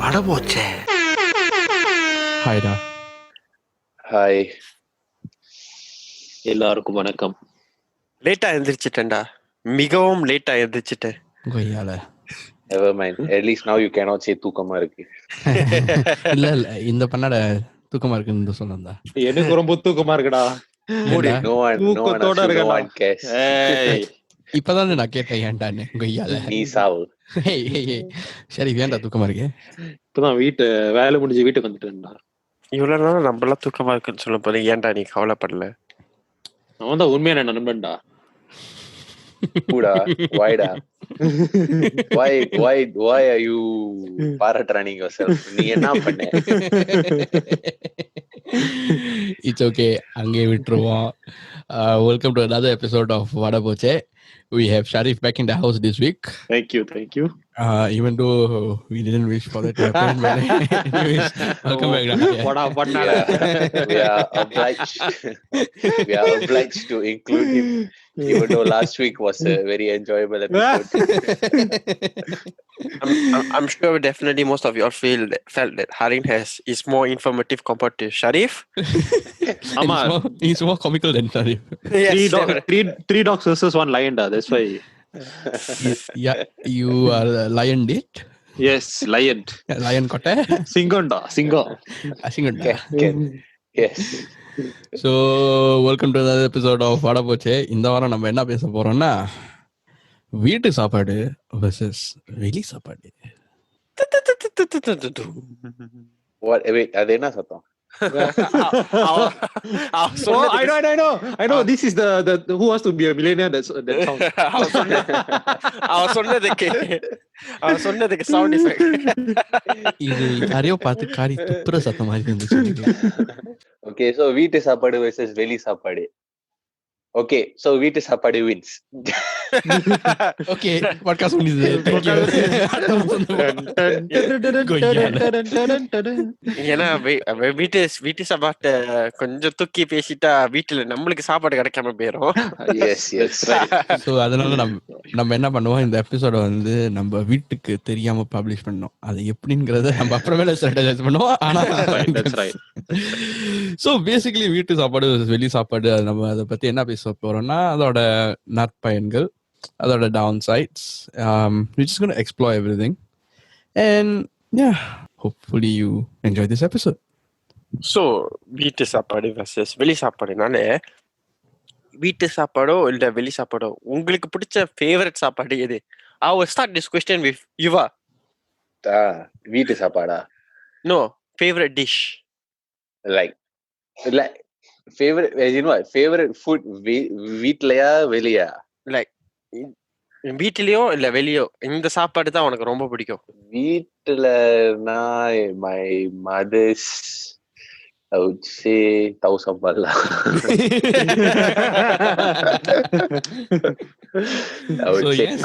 பட போச்சே. ஹாய்டா. ஹாய் எல்லாருக்கும் வணக்கம். லேட்டா எந்திரிச்சிட்டேன்டா, மிகவும் லேட்டா எந்திரிச்சிட்டேன். கொய்யால. Never mind. At least now you cannot say தூக்கமா இருக்கு. இல்ல இந்த பண்ணாட தூக்கமா இருக்குன்னு சொன்னா. எனக்கு ரொம்ப தூக்கமா இருக்குடா. No one cares. இப்பதான் நான் கேட்டேன் ஏன்டான்னு. கொய்யால நீ சாவு. சரி வேண்டா தூக்கமா இருக்கு. இப்பதான் வேலை முடிஞ்சு வீட்டுக்கு வந்துட்டேன்டா. இவ்வளவு நாள் நம்மளாம் தூக்கமா இருக்குன்னு சொல்ல போது ஏன்டா நீ கவலைப்படல? அவன் தான் உண்மையான நண்பன்டா. கூடா whyடா? why are you பாராட்டுறானீங்க yourself? நீ என்ன பண்ண? It's okay, அங்கே விட்டுருவோம். Welcome to another episode of Vada Poche. We have Sharif back in the house this week. Thank you. Even though we didn't wish for that to happen, but anyways, welcome back. We are obliged to include him, even though last week was a very enjoyable episode. I'm sure definitely most of you all felt that Harin is more informative compared to Sharif. He's more comical than Sharif. Yes, three dogs versus one lion da. That's why. Yeah, you are a lion date. Yes, lion. Lion kotte. Singam. Yes. So welcome to another episode of Vada Poche. இந்த வாரம் நம்ம என்ன பேச போறோம்னா வீட்டு சாப்பாடு versus வெளி சாப்பாடு. Wait, அது என்ன சத்தம்? I know. This is the Who Wants to Be a Millionaire. That song. அவன் சொன்னதுக்கு சவுண்ட் எஃபெக்ட். இது யாரையோ பார்த்து காரி துப்புற சத்தம் மாதிரி இருந்துச்சு. Okay, so வீட்டு சாப்பாடு versus வெளி சாப்பாடு. Okay, so வீட்டு சாப்பாடு wins. Okay, podcast முடியுது. ஏன்னா வீட்டு சாப்பாட்ட கொஞ்சம் தூக்கி பேசிட்டா வீட்டுல நம்மளுக்கு சாப்பாடு கிடைக்காம போயிரும். Yes, right. So அதனால நம்ம என்ன பண்ணுவோம், இந்த எபிசோட வந்து நம்ம வீட்டுக்கு தெரியாம பப்ளிஷ் பண்ணோம். அது எப்படிங்கறத நம்ம அப்புறமேல ஸ்ட்ராட்டஜைஸ் பண்ணுவோம். ஆனா That's right. So basically வீட்டு சாப்பாடு வெளி சாப்பாடு, அது நம்ம அதை பத்தி என்ன பேச போறோம்னா அதோட நற்பயன்கள், அதோட downsides. We're just going to explore everything. And yeah, hopefully you enjoy this episode. So வீட்டு சாப்பாடு versus வெளி சாப்பாடுனாலே, வீட்டு சாப்பாடோ இல்ல வெளி சாப்பாடோ உங்களுக்கு பிடிச்ச ஃபேவரட் சாப்பாடு எது? I will start this question with Yuva. வீட்டு சாப்பாடா? No, favorite dish. Like favorite, as you know, favorite food வீட்லயா வெளியா? Like வீட்டிலயோ இல்ல வெளியோ இந்த சாப்பாடு தான் உனக்கு ரொம்ப பிடிக்கும்? வீட்டுலனா my mother's, I would say தவுசம்பல்லா.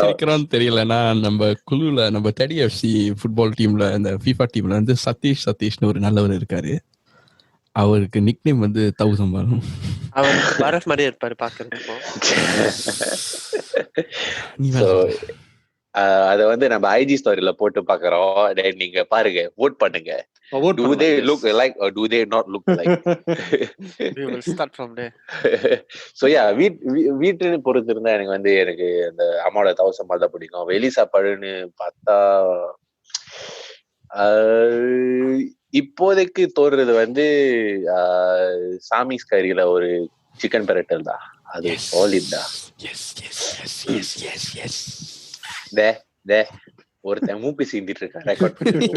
சீக்கிரம் தெரியலன்னா நம்ம குழுல நம்ம தேடி எஃப்சி ஃபுட்பால் டீம்ல இந்த FIFA டீம்ல வந்து சதீஷ்னு ஒரு நல்லவர் இருக்காரு. அவருக்கு நிக் நேம் வந்து தவுசம்பாலும். அவர் பரத் மாதிரியே இருப்பாரு பாக்குறதுக்கு. அத வந்து நம்ம IG ஸ்டோரியில போட்டு பாக்குறோம். நீங்க பாருங்க, vote பண்ணுங்க. Do they look like or do they not look like? We will start from there. So yeah, வீட்டு பொறுத்து இருந்தா எனக்கு அந்த அம்மாவோட தவசம்பால் தான் பிடிக்கும். வெளி சாப்பாடுன்னு பார்த்தா இப்போதைக்கு தோன்றது வந்து சாமிஸ் கறியில ஒரு சிக்கன் பெரட்டல் தான். அது சாலிட் தான். ஒருத்தன் மூக்கு சீந்திட்டு இருக்கான் ரெக்கார்ட் பண்ணி.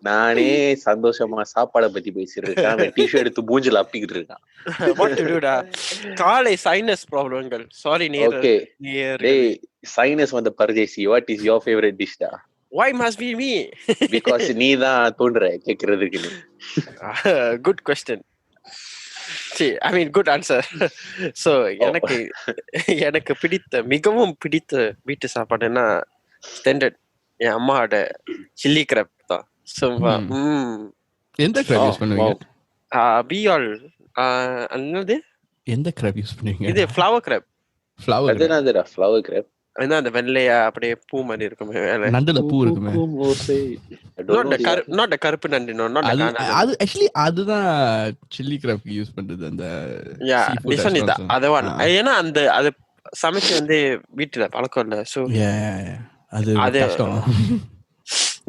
நானே சந்தோஷமா சாப்பாடை பத்தி பேசிட்டு இருக்கேன். அவன் டிஷர்ட் எடுத்து மூஞ்சில அப்பிக்கிட்டு இருக்கான். காலை சைனஸ் ப்ராப்ளங்கள். சாரி ஓகே டேய், சைனஸ் வந்த பரதேசி, what is your favourite dish டா? Why must be me? Because நீ தான் தோன்ற கேக்குறதுக்கு. Good question. See, I mean good answer. So எனக்கு மிகவும் பிடித்த வீட்டு சாப்பாடுன்னா ஸ்டாண்டர்ட் என் அம்மாவோட சில்லி கிராப் தான். எந்த கிராப் யூஸ் பண்ணுவீங்க? என்னது எந்த கிராப் யூஸ் பண்ணுவீங்க? இது ஃப்ளவர் கிராப். Flower graph. ஏன்னா அந்த வெள்ளையா அப்படியே பூ மாதிரி இருக்குமே மேல. நண்டுல பூ இருக்குமே. I don't know. Not the கருப்பு நண்டு, not the அது கானா அது ஆக்சுவலி அதுதான் சில்லி கிராப்க்கு யூஸ் பண்றது அந்த yeah, seafood this one is restaurants. the other one. ஏன்னா அந்த அது சமைச்சு வந்து வீட்டுல பழக்கம் இல்ல. So Yeah. அது அது கஷ்டம்.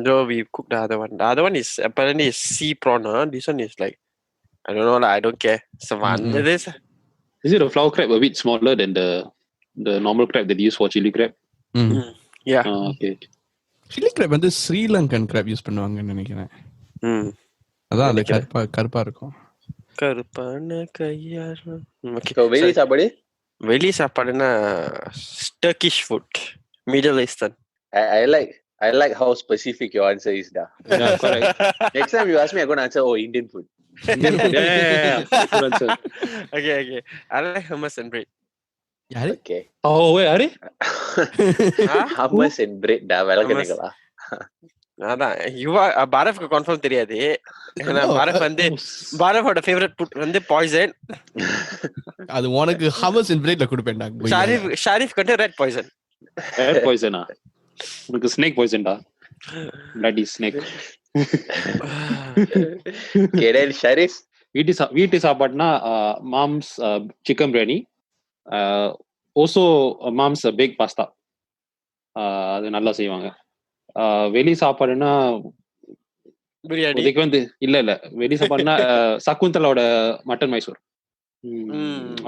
no, we cook the other one. The other one is apparently is sea prawn. This one is like I don't know, like, I don't care. So Mm-mm. this Is it a flower crab a bit smaller than the normal crab that they use for chili crab? yeah. Okay. Chilli graph வந்து Sri Lankan graph use பண்ணுவாங்கன்னு நினைக்கிறேன். அதான் அது கருப்பா இருக்கும். கருப்பான கையார். Okay. So வெளி சாப்பாடு? வெளி சாப்பாடுனா Turkish food, Middle Eastern. I like how specific your answer is, da. Yeah, correct. Next time you ask me, I'm gonna answer Indian food. Indian food. Yeah. Good answer. Okay. I like hummus and bread. யாரு? Okay. Oh, wait, are they? Hummus and bread, da. விளக்குனீங்களா? அதான் பாரஃப்க்கு confirm தெரியாது. ஏன்னா பாரஃப் வந்து பாரஃபோட favourite food வந்து poison. அது உனக்கு ஹம்மஸ் அண்ட் பிரெட்ல கொடுப்பேன்டா. ஷாரிஃப் கண்டு red poison. Red poison ah. உனக்கு snake poison டா. Bloody snake. Kedel Sharif. வீட்டு சாப்பாடுனா mom's chicken biryani. Also mom's baked pasta. அது நல்லா செய்வாங்க. வெளி சாப்பாடுனா பிரியாணி. இதுக்கு வந்து இல்ல வெளி சாப்பாடுனா சகுந்தலாவோட மட்டன் மைசூர்.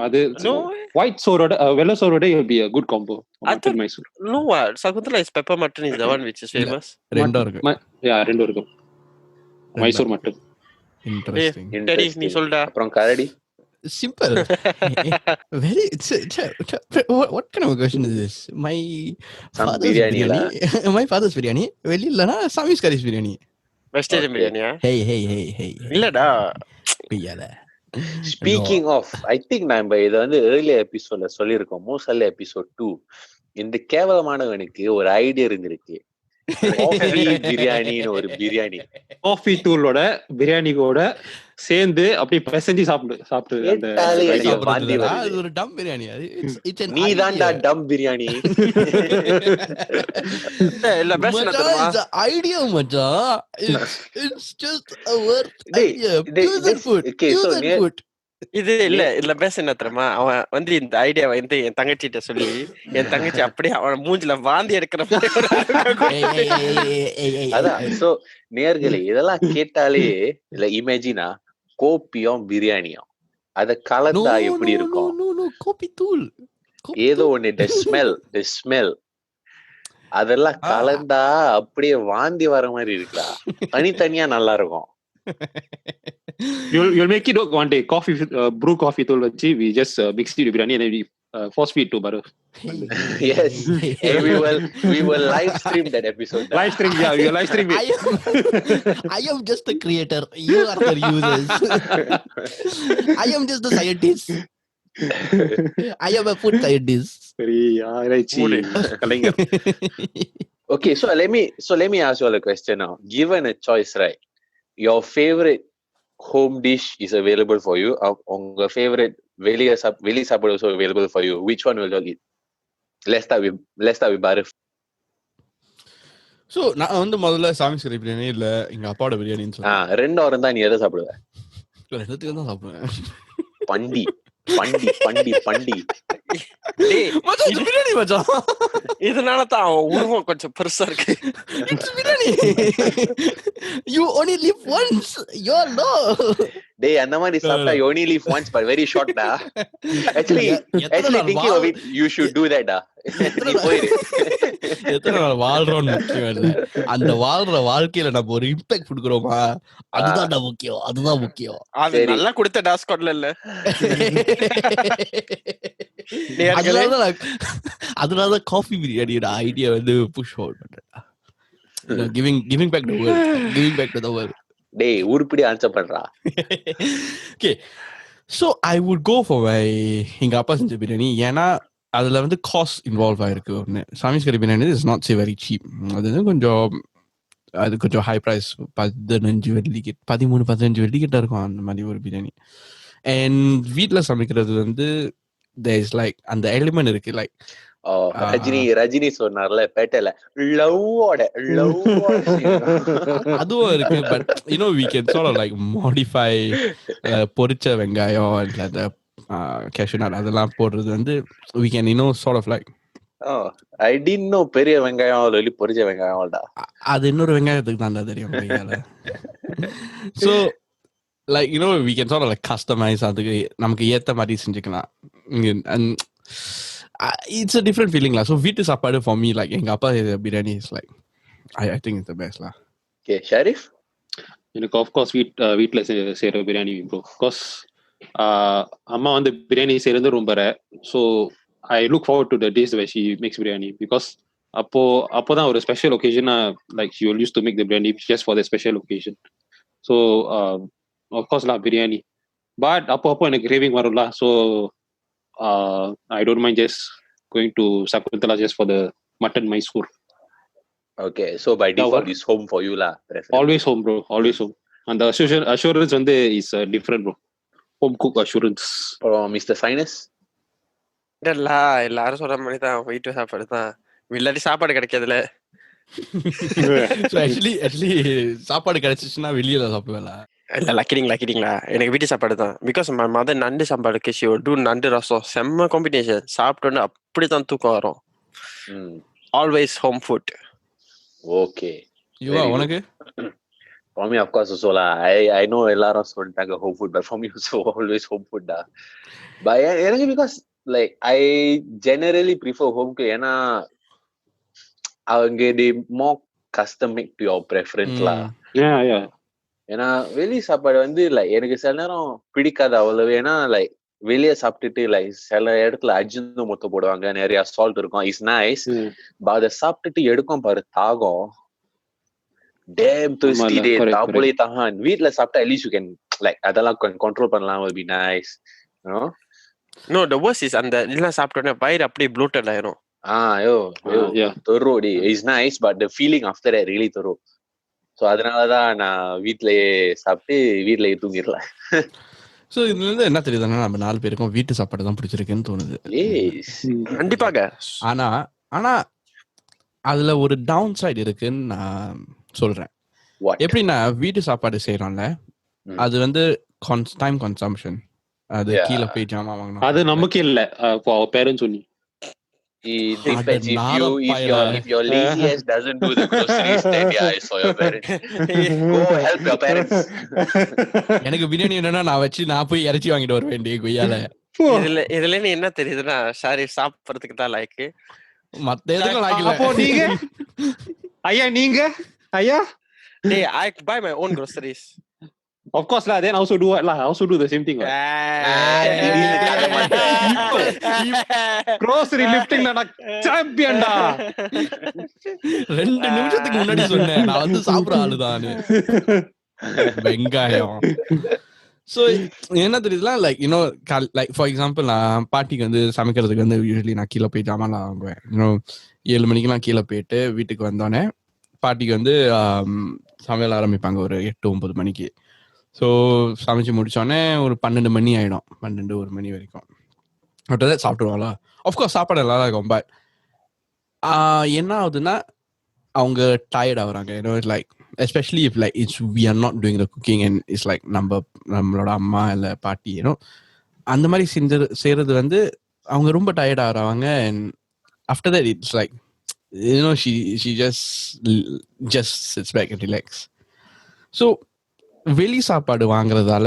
அது white சோரோட வெள்ளை சோரோட will be a good combo. Mutton Mysore. No, Sakunthala is pepper mutton is the one which is famous. ரெண்டா இருக்கு. ரெண்டும் இருக்கும். மைசூர் மட்டன். Interesting. சரி நீ சொல்டா. அப்புறம் கரடி. Simple. Very. What kind of a question is this? My father's biryani. My father's biryani. Well, இல்லனா Sami's curry's biryani. வெஜிடேரியன் பிரியாணியா? Hey. இல்லடா. பியால. Speaking of, I think நம்ம இத வந்து earlier episodeல சொல்லிருக்கோம். Mostly episode 2. இந்த கேவலமானவனுக்கு ஒரு ஐடியா இருந்திருக்கு. காஃபி பிரியாணின்னு ஒரு பிரியாணி. காஃபி தூளோட பிரியாணியோட சேர்ந்து அப்படியே பிசைஞ்சு சாப்பிட்டு அது ஒரு டம் பிரியாணி. நீ தான்டா டம் பிரியாணி. இல்ல பெஸ்ட் ஐடியா மச்சான். It's just a word idea. Fusion food. இது இல்ல பெஸ்ட் என்ன தெரியுமா, அவன் வந்து இந்த ஐடியா வந்து என் தங்கச்சிட்ட சொல்லி என் தங்கச்சி அப்படியே அவன் மூஞ்சில வாந்தி எடுக்கிற அதான். சோ நேர்களே இதெல்லாம் கேட்டாலே இல்ல இமேஜினா கோப்பியும் பிரியாணியும் அத கலந்தா எப்படி இருக்கும்? கோபி தூள் ஏதோ ஒண்ணு the smell அதெல்லாம் கலந்தா அப்படியே வாந்தி வர மாதிரி இருக்குடா. தனித்தனியா நல்லா இருக்கும். You'll make it one day. Coffee, brew coffee tool vachi. We just mix it with biryani and then we force feed to Bharath. Yes, and we will live stream that episode. Live stream, yeah, we will live stream it. I am just the creator. You are the users. I am just the scientist. I am a food scientist. Very, Kalinga. Okay, so let me ask you all a question now. Given a choice, right? Your favorite home dish is available for you. Your favorite veli sapad also available for you. Which one will you eat? Let's start with Bharath. So நான் வந்து முதல்ல சாமிஸ் கறி பிரியாணி இல்ல எங்க அப்பாவோட பிரியாணின்னு சொல்றேன். ரெண்டு இருந்தா நீ எதை சாப்பிடுவ? ரெண்டுத்துக்கு தான் சாப்பிடுவேன். பண்டி பிரியாணி மச்சான். இதனால தான் உருவம் கொஞ்சம் பெருசா இருக்கு. Biryani. You only live once. You know. டேய் அந்த மாதிரி சாப்பிட்டா you only live once but very short டா. Actually thinking of it, you should do that டா. நீ போயிரு. எத்தனை நாள் வாழ்றோம்னு முக்கியம் இல்ல, அந்த வாழ்ற வாழ்க்கையில நம்ம ஒரு இம்பாக்ட் கொடுக்குறோமா அதுதான் முக்கியம். அது நல்லா கொடுத்த டாஸ்காட்ல இல்ல. அதனாலதான் காஃபி பிரியாணியோட ஐடியா வந்து புஷ் அவுட் பண்றேன். giving back to the world. டேய் உருப்படி ஆன்சர் பண்றா. Okay, so I would go for எங்க அப்பா செஞ்ச பிரியாணி. ஏன்னா அதுல வந்து காஸ்ட் இன்வால்வ் ஆயிருக்கு. ஒன்று சாமிஸ் கறி biryani is not so very cheap. அது கொஞ்சம் ஹை ப்ரைஸ். 15 வெள்ளிக்கிட்ட இருக்கும் அந்த மாதிரி ஒரு பிரியாணி. அண்ட் வீட்டில் சமைக்கிறது வந்து there is like அந்த எலிமெண்ட் இருக்கு. லைக் ரஜினி சொன்னார்ல பேட்டையில லவ்வோட அதுவும் இருக்கு. But we can sort of like modify பொரிச்ச வெங்காயம் இல்ல அந்த cashew nut அதெல்லாம் போடுறது வந்து we can sort of like I didn't know பெரிய வெங்காயம் பொரிச்ச வெங்காயம்டா. அது இன்னொரு வெங்காயத்துக்கு தான்டா தெரியும் கையால. So like we can sort of like customize அதுக்கு நமக்கு ஏத்த மாதிரி செஞ்சுக்கலாம். And it's a different feeling lah. So வீட்டு சாப்பாடு for me like எங்க அப்பா biryani is like I think it's the best lah. Okay, Sharif? எனக்கு of course வீட்ல செய்யற பிரியாணி bro. Because அம்மா வந்து பிரியாணி செய்யறது ரொம்ப rare. So I look forward to the days where she makes biryani because அப்போதான் ஒரு special occasion like she will used to make the biryani just for the special occasion. So of course lah biryani. But அப்போ எனக்கு craving வரும்ல. So I don't mind just going to Sakunthala just for the mutton Mysore. Okay, so by default it's home for you lah. Always home bro, always home. And the assurance வந்து is different bro. Home cook assurance. Mr. Sinus? எல்லாரும் சொல்ற மாதிரி தான் வீட்டு சாப்பாடு தான். இல்லாட்டி சாப்பாடு கிடைக்காதுல. So actually சாப்பாடு கிடைச்சிச்சுன்னா வெளியில சாப்பிடுவேல. இல்ல லக்கிடிங்களா எனக்கு வீட்டு சாப்பாடு தான். பிகாஸ் my mother நண்டு சாப்பாடுக்கு she will do நண்டு ரசம் செம்ம காம்பினேஷன். சாப்பிட்டோன்னு அப்படிதான் தூக்கம் வரும். Always home food. Okay. உனக்கு? For me of course also lah. I know எல்லாரும் சொல்லிட்டாங்க home food, but for me also always home food da. But எனக்கு because like I generally prefer home cook ஏன்னா அவங்க they more custom make to your preference lah. Yeah. ஏன்னா வெளி சாப்பாடு வந்து like எனக்கு சில நேரம் பிடிக்காது அவ்வளவு. ஏன்னா like வெளியே சாப்பிட்டுட்டு like சில இடத்துல அஜினோமோட்டோ போடுவாங்க, நிறைய சால்ட் இருக்கும். இட்ஸ் நைஸ், பட் அதை சாப்பிட்டுட்டு எடுக்கும் பாரு தாகம். Damn thirsty day. தாபோலே தாகான். வீட்ல சாப்பிட்டா at least you can like அதெல்லாம் control பண்ணலாம், will be nice, you know. No, the worst is அந்த இதெல்லாம் சாப்பிட்டோன்னே வயிறு அப்படியே bloated ஆயிரும். தொரோடி is nice, but the feeling after that really தொரோ. ஸோ அதனாலதான் நான் வீட்லயே சாப்பிட்டு வீட்லயே தூங்கிடலாம். ஸோ இதுல இருந்து என்ன தெரியுதுன்னா நம்ம 4 பேருக்கும் வீட்டு சாப்பாடு தான் பிடிச்சிருக்குன்னு தோணுது. கண்டிப்பாக. ஆனா அதுல ஒரு டவுன் சைடு இருக்குன்னு நான் சொல்றேன். எப்படின்னா வீட்டு சாப்பாடு செய்யறோம்ல, அது வந்து டைம் கன்சம்ஷன். அது கீழே போய் ஜாமான் வாங்கணும். அது நமக்கு இல்ல, பேரண்ட்ஸ் சொல்லி. It depends. If your lazy ass doesn't do the groceries, then yeah, it's for your parents. Go help your parents. எனக்கு பிரியாணி என்னன்னா நான் போய் இறைச்சி வாங்கிட்டு வர வேண்டிய கொய்யால. இதுல என்ன தெரியுதுன்னா சாரி சாப்பிடுறதுக்கு தான் லைக், மத்த எதுக்கும் லைக் இல்ல. அப்போ நீங்க ஐயா hey, I buy my own groceries. Of course lah, then also do what lah? I also do the same thing. Grocery lifting la champion da. 2 நிமிஷத்துக்கு முன்னாடி சொன்னேன் நான் வந்து சாப்பிடுற ஆளு தான் வெங்காயம். So என்ன தெரியுதுல like like for example நான் பாட்டிக்கு வந்து சமைக்கிறதுக்கு வந்து யூசுவலி நான் கீழே போய் ஜாமான்லாம் வாங்குவேன். 7 மணிக்கெல்லாம் கீழே போயிட்டு வீட்டுக்கு வந்தோடனே பாட்டிக்கு வந்து சமையல் ஆரம்பிப்பாங்க ஒரு 8-9 மணிக்கு. ஸோ சமைச்சு முடிச்சோடனே ஒரு 12 மணி ஆகிடும், 12-1 மணி வரைக்கும். அப்படிதான் சாப்பிடுவாங்களா. ஆஃப்கோர்ஸ் சாப்பாடு நல்லா இருக்கும், பட் என்ன ஆகுதுன்னா அவங்க டயர்ட் ஆகுறாங்க. Like especially if like it's we are not doing the cooking and it's like நம்மளோட அம்மா இல்லை பாட்டி அந்த மாதிரி செய்கிறது வந்து அவங்க ரொம்ப டயர்ட் ஆகுறாங்க. And after that it's like she just sits back and relax. So வெளி சாப்பாடு வாங்குறதால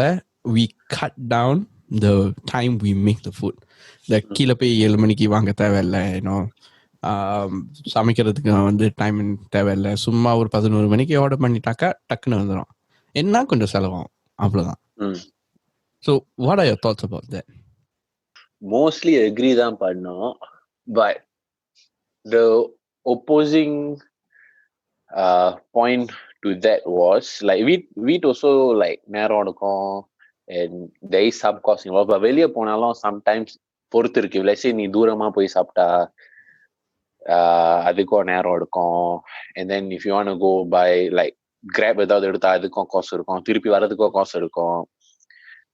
we cut down the time we make the food. Like கீழே போய் 7 மணிக்கு வாங்க தேவையில்லை, சமைக்கிறதுக்கு வந்து டைம் தேவையில்லை. சும்மா ஒரு 11 மணிக்கு ஆர்டர் பண்ணிட்டாக்கா டக்குன்னு வந்துடும். என்ன கொஞ்சம் செலவாகும், அவ்வளோதான். So what are your thoughts about that? Mostly agree தான் பண்ணோம், but the opposing point to that was like wheat also like நேரம் எடுக்கும் and there is some cost involved. But வெளியே போனாலும் sometimes பொறுத்து இருக்கு. let's say நீ தூரமா போய் சாப்பிட்டா அதுக்கும் நேரம் எடுக்கும். and then if you want to go by like grab ஏதாவது எடுத்தா அதுக்கும் காசு இருக்கும், திருப்பி வர்றதுக்கும் காசு இருக்கும்.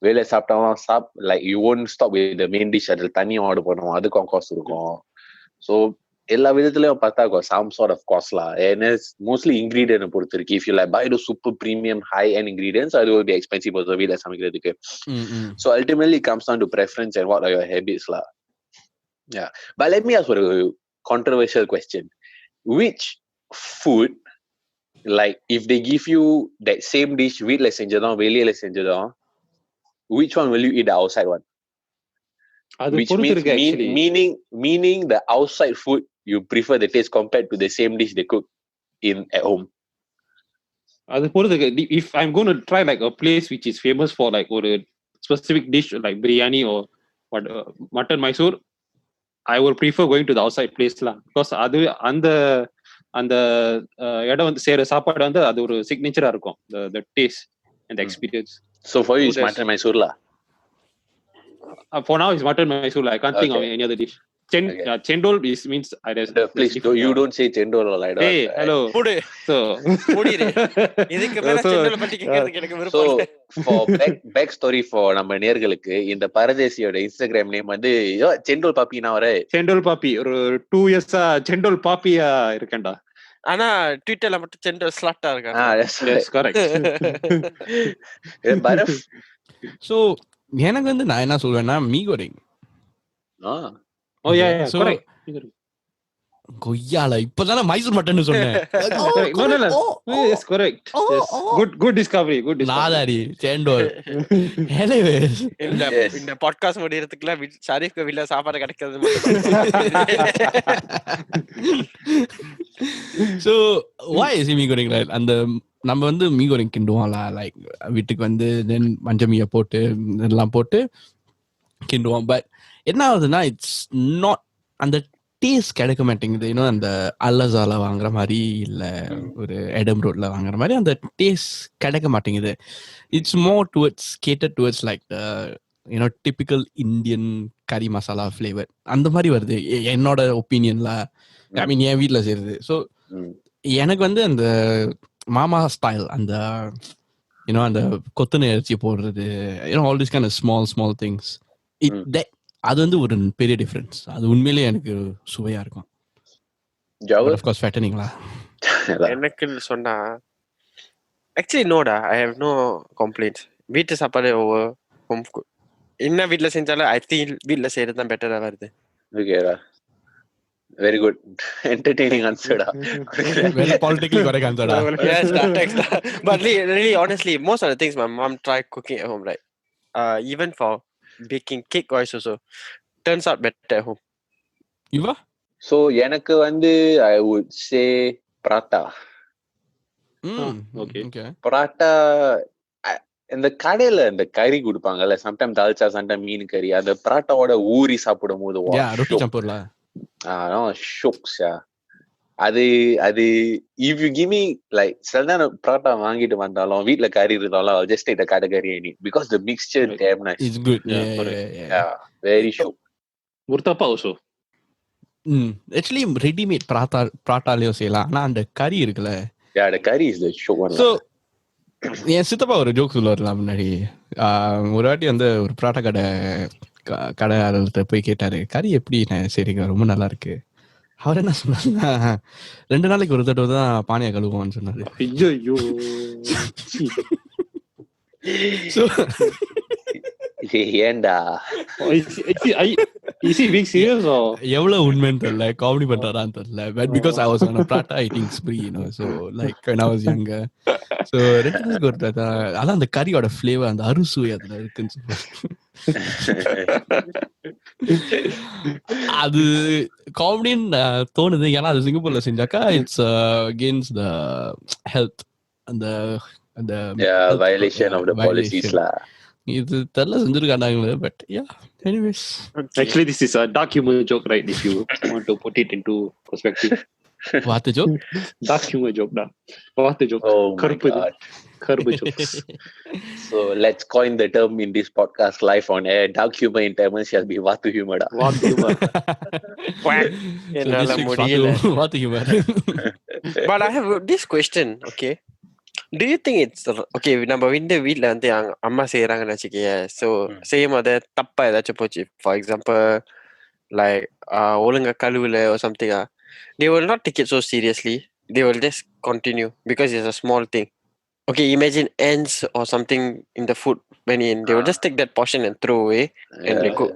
வெளியே சாப்பிட்டாலும் like you won't stop with the main dish, அதில் தண்ணி ஆர்டர் பண்ணுவோம், அதுக்கும் காசு இருக்கும். So எல்லா விதத்துலயும் பார்த்தா got some sort of cost lah, and it's mostly ingredient பொறுத்து இருக்கு. If you like buy the super premium high end ingredients, அது will be expensive also வீட்ல சமைக்கிறதுக்கு. So ultimately it comes down to preference and what are your habits lah. Yeah, but let me ask for a controversial question. Which food, like if they give you that same dish வீட்ல செஞ்சதும் வெளியில செஞ்சதும், which one will you eat the outside one? அது Which பொறுத்து means இருக்கு actually. meaning the outside food you prefer the taste compared to the same dish they cook in at home. அது பொறுத்து இருக்கு. If I'm going to try like a place which is famous for like ஒரு specific dish like biryani or what mutton Mysore, I will prefer going to the outside place lah, because அது அந்த அந்த இடம் வந்து செய்யற சாப்பாடு வந்து அது ஒரு சிக்னேச்சரா இருக்கும், the taste and the experience. So for you, it's there's- mutton Mysore lah. For now it's mutton Mysore lah. I can't think of Okay. any other dish. Okay. Chendol means Please, you don't say chendol or like that. Hey, hello. Mood So மூடிரு. இதுக்கு மேல So, செண்டல பத்தி கேக்குறதுக்கு எனக்கு விருப்பம் So இல்ல. for back story for நம்ம நேர்களுக்கு, இந்த பரதேசியோட இன்ஸ்டாகிராம் நேம் வந்து செண்டோல் பாப்பி நான் வர. செண்டோல் பாப்பி ஒரு 2 இயர்ஸா செண்டோல் பாப்பியா இருக்கேன்டா. ஆனா ட்விட்டர்ல மட்டும் செண்டல் ஸ்லாட்டா இருக்காங்க. Yes, correct. பரஃப். ஸோ எனக்கு வந்து நான் என்ன சொல்வேன்னா mee goreng. Oh yeah, So, correct. கொய்யால இப்பதானே மைசூர் மட்டன் சொன்னேன். Correct. No. Yes, correct. Yes. Good discovery. நாதாரி செண்டோல். Anyways, இந்த பாட்காஸ்ட் முடியறதுக்குள்ள ஷரீஃப் வீட்ல சாப்பாடு கிடைக்கிறது so why is he mee goreng right? அந்த நம்ம வந்து மீகோரிங் கிண்டுவோம்ல, லைக் வீட்டுக்கு வந்து தென் மஞ்சமியை போட்டு எல்லாம் போட்டு கிண்டுவோம். பட் என்ன ஆகுதுன்னா இட்ஸ் நாட் அந்த டேஸ்ட் கிடைக்க மாட்டேங்குது. இன்னும் அந்த அல்லசால வாங்குற மாதிரி இல்லை ஒரு எடம் ரோட்ல வாங்குற மாதிரி அந்த டேஸ்ட் கிடைக்க மாட்டேங்குது. It's more towards gated towards like you know typical Indian கறி மசாலா ஃப்ளேவர் அந்த மாதிரி வருது என்னோட ஒப்பீனியன்ல. ஐ மீன் என் வீட்டில் செய்யுது. ஸோ எனக்கு வந்து அந்த மாமா ஸ்டைல் அந்த யூனோ அந்த கொத்தனை இறைச்சி போடுறது, you know all this kind of small things, அது வந்து ஒரு பெரிய டிஃபரன்ஸ். அது உண்மையிலேயே எனக்கு சுவையா இருக்கும். But of course fatteningல எனக்கு சொன்னா ஆக்சுவலி நோடா, ஐ ஹேவ் நோ கம்ப்ளைண்ட்ஸ். வீட்டு சாப்பாடு ஓவர் ஹோம் குக் என்ன வீட்ல செஞ்சாலும் ஐ திங்க் வீட்ல செய்யறது தான் பெட்டரா வருது. ஓகேடா, வெரி குட், என்டர்டெய்னிங் ஆன்சர்டா. very politically correct answer டா. Yes, thanks. But really, honestly, most of the things my mom tried cooking at home, right? Even for baking cake wise also turns out better at home. இவா So எனக்கு வந்து I would say prata. Okay. Parotta இந்த கடையில இந்த கறி கொடுப்பாங்கல்ல, sometime dalcha sometime மீன் கறி, அந்த பராட்டாவோட ஊறி சாப்பிடும் போது ரொட்டி சம்பூர்ல ஷோக்ஸா அது if you give me like சில நேரம் பராட்டா வாங்கிட்டு வந்தாலும் வீட்ல கறி இருந்தாலும் I'll just take the கடை கறி and eat because the mixture damn nice. it's good. Yeah, very shock. Murtappa also. Actually ready made பராட்டாலயும் செய்யலாம். ஆனா அந்த கறி இருக்குல்ல, yeah, the curry is the shock one. So என் சித்தப்பா ஒரு ஜோக் சொல்லுவார்லாம் முன்னாடி. ஒரு வாட்டி வந்து ஒரு பராட்டா கடையாளர்கிட்ட போய் கேட்டாரு, கறி எப்படி சரிங்க ரொம்ப நல்லா இருக்கு. அவர் என்ன சொன்னாருன்னா 2 நாளைக்கு ஒரு தடவை தான் பானையை கழுவுவான்னு சொன்னாரு. ஐயோ. ஏண்டா Is he being serious or? எவ்வளவு உண்மைன்னு தெரியல, காமெடி பண்றாரான்னு தெரியல. But because I was on a prata eating spree, you know, so like when I was younger, so 2 நாளைக்கு ஒரு தடவை அதான் அந்த கறியோட ஃபிளேவர் அந்த அறுசுவை அதுல இருக்குன்னு சொல்லுவாங்க. அது காமெடின்னு தோணுது, ஏன்னா அது சிங்கப்பூர்ல செஞ்சாக்கா இட்ஸ் அகெயின்ஸ்ட் த ஹெல்த், அந்த அந்த violation of the policies lah. இது தெரியல செஞ்சிருக்காங்க. But yeah, anyways Actually this is a dark humor joke, right? If you want to put it into perspective. What joke? Dark humor joke da. What joke? Oh my god. Karbu jokes. So let's coin the term in this podcast live on air. Dark humor in Tamil shall be Vatu humor da. What humor? என்னால முடியல. What humour. But I have this question, okay? Do you think it's okay, நம்ம வீட்ல வந்து அம்மா செய்யறாங்கன்னு வச்சுக்கேன், so செய்யும் போது தப்பா ஏதாச்சும் போச்சு, ஃபார் எக்ஸாம்பிள் like ஒழுங்கா கழுவுல or something, they will not take it so seriously. They will just continue because it's a small thing. Okay, imagine ants or something in the food when in, they will just take that portion and throw away and they cook.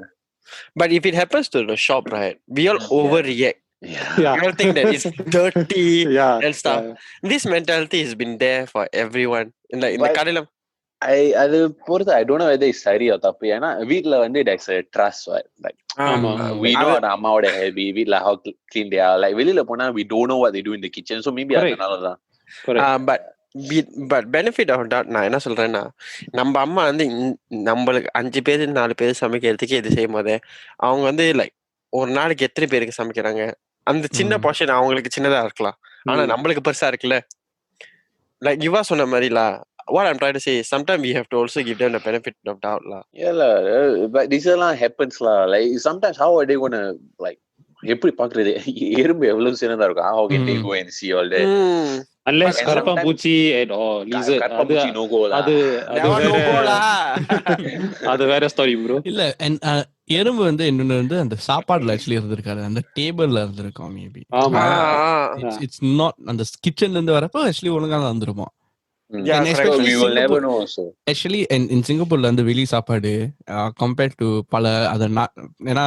But if it happens to the shop, right, we all overreact. Yeah. We all think that it's dirty Yeah. and stuff. This mentality has been there for everyone. In the But- கடையில அது பொறுத்து I don't know whether it's சரியோ தப்பு. ஏன்னா வீட்ல வந்து there's a trust, right? Like ஆமா. we know our அம்மாவோட ஹெல்தி வீட்ல how clean they are. Like வெளியில போனா we don't know what they do in the kitchen. So maybe Correct. அதனாலதான். but benefit of that நான் என்ன சொல்றேன்னா, நம்ம அம்மா வந்து நம்மளுக்கு 5 பேர் 4 பேர் சமைக்கிறதுக்கு இது செய்யும் போது அவங்க வந்து லைக் ஒரு நாளைக்கு எத்தனை பேருக்கு சமைக்கிறாங்க, அந்த சின்ன போர்ஷன் அவங்களுக்கு சின்னதா இருக்கலாம், ஆனா நம்மளுக்கு பெருசா இருக்குல்ல. லைக் யுவா சொன்ன மாதிரிலா, what I'm trying to say is sometimes we have to also give them the benefit of doubt lah. Yeah lah, but this எல்லாம் happens lah. Like sometimes how are they gonna like எப்படி பாக்குறது, எறும்பு எவ்வளவு சின்னதா இருக்கும், how can they go and see all that? Unless கரப்பான்பூச்சி or lizard, கரப்பான்பூச்சி no go lah. அது வேற ஸ்டோரி ப்ரோ. இல்ல எறும்பு வந்து இன்னொன்னு வந்து அந்த சாப்பாடுல ஆக்சுவலி இருந்திருக்காரு, அந்த டேபிள்ல இருந்திருக்கும் மேபி. ஆமா. இட்ஸ் நாட் அந்த கிச்சன்ல இருந்து வரப்போ ஆக்சுவலி ஒழுங்கா தான் வந்திருக்கும். Yeah, we will never know also. Actually in சிங்கப்பூர்ல வந்து வெளி சாப்பாடு compared to பல ஏன்னா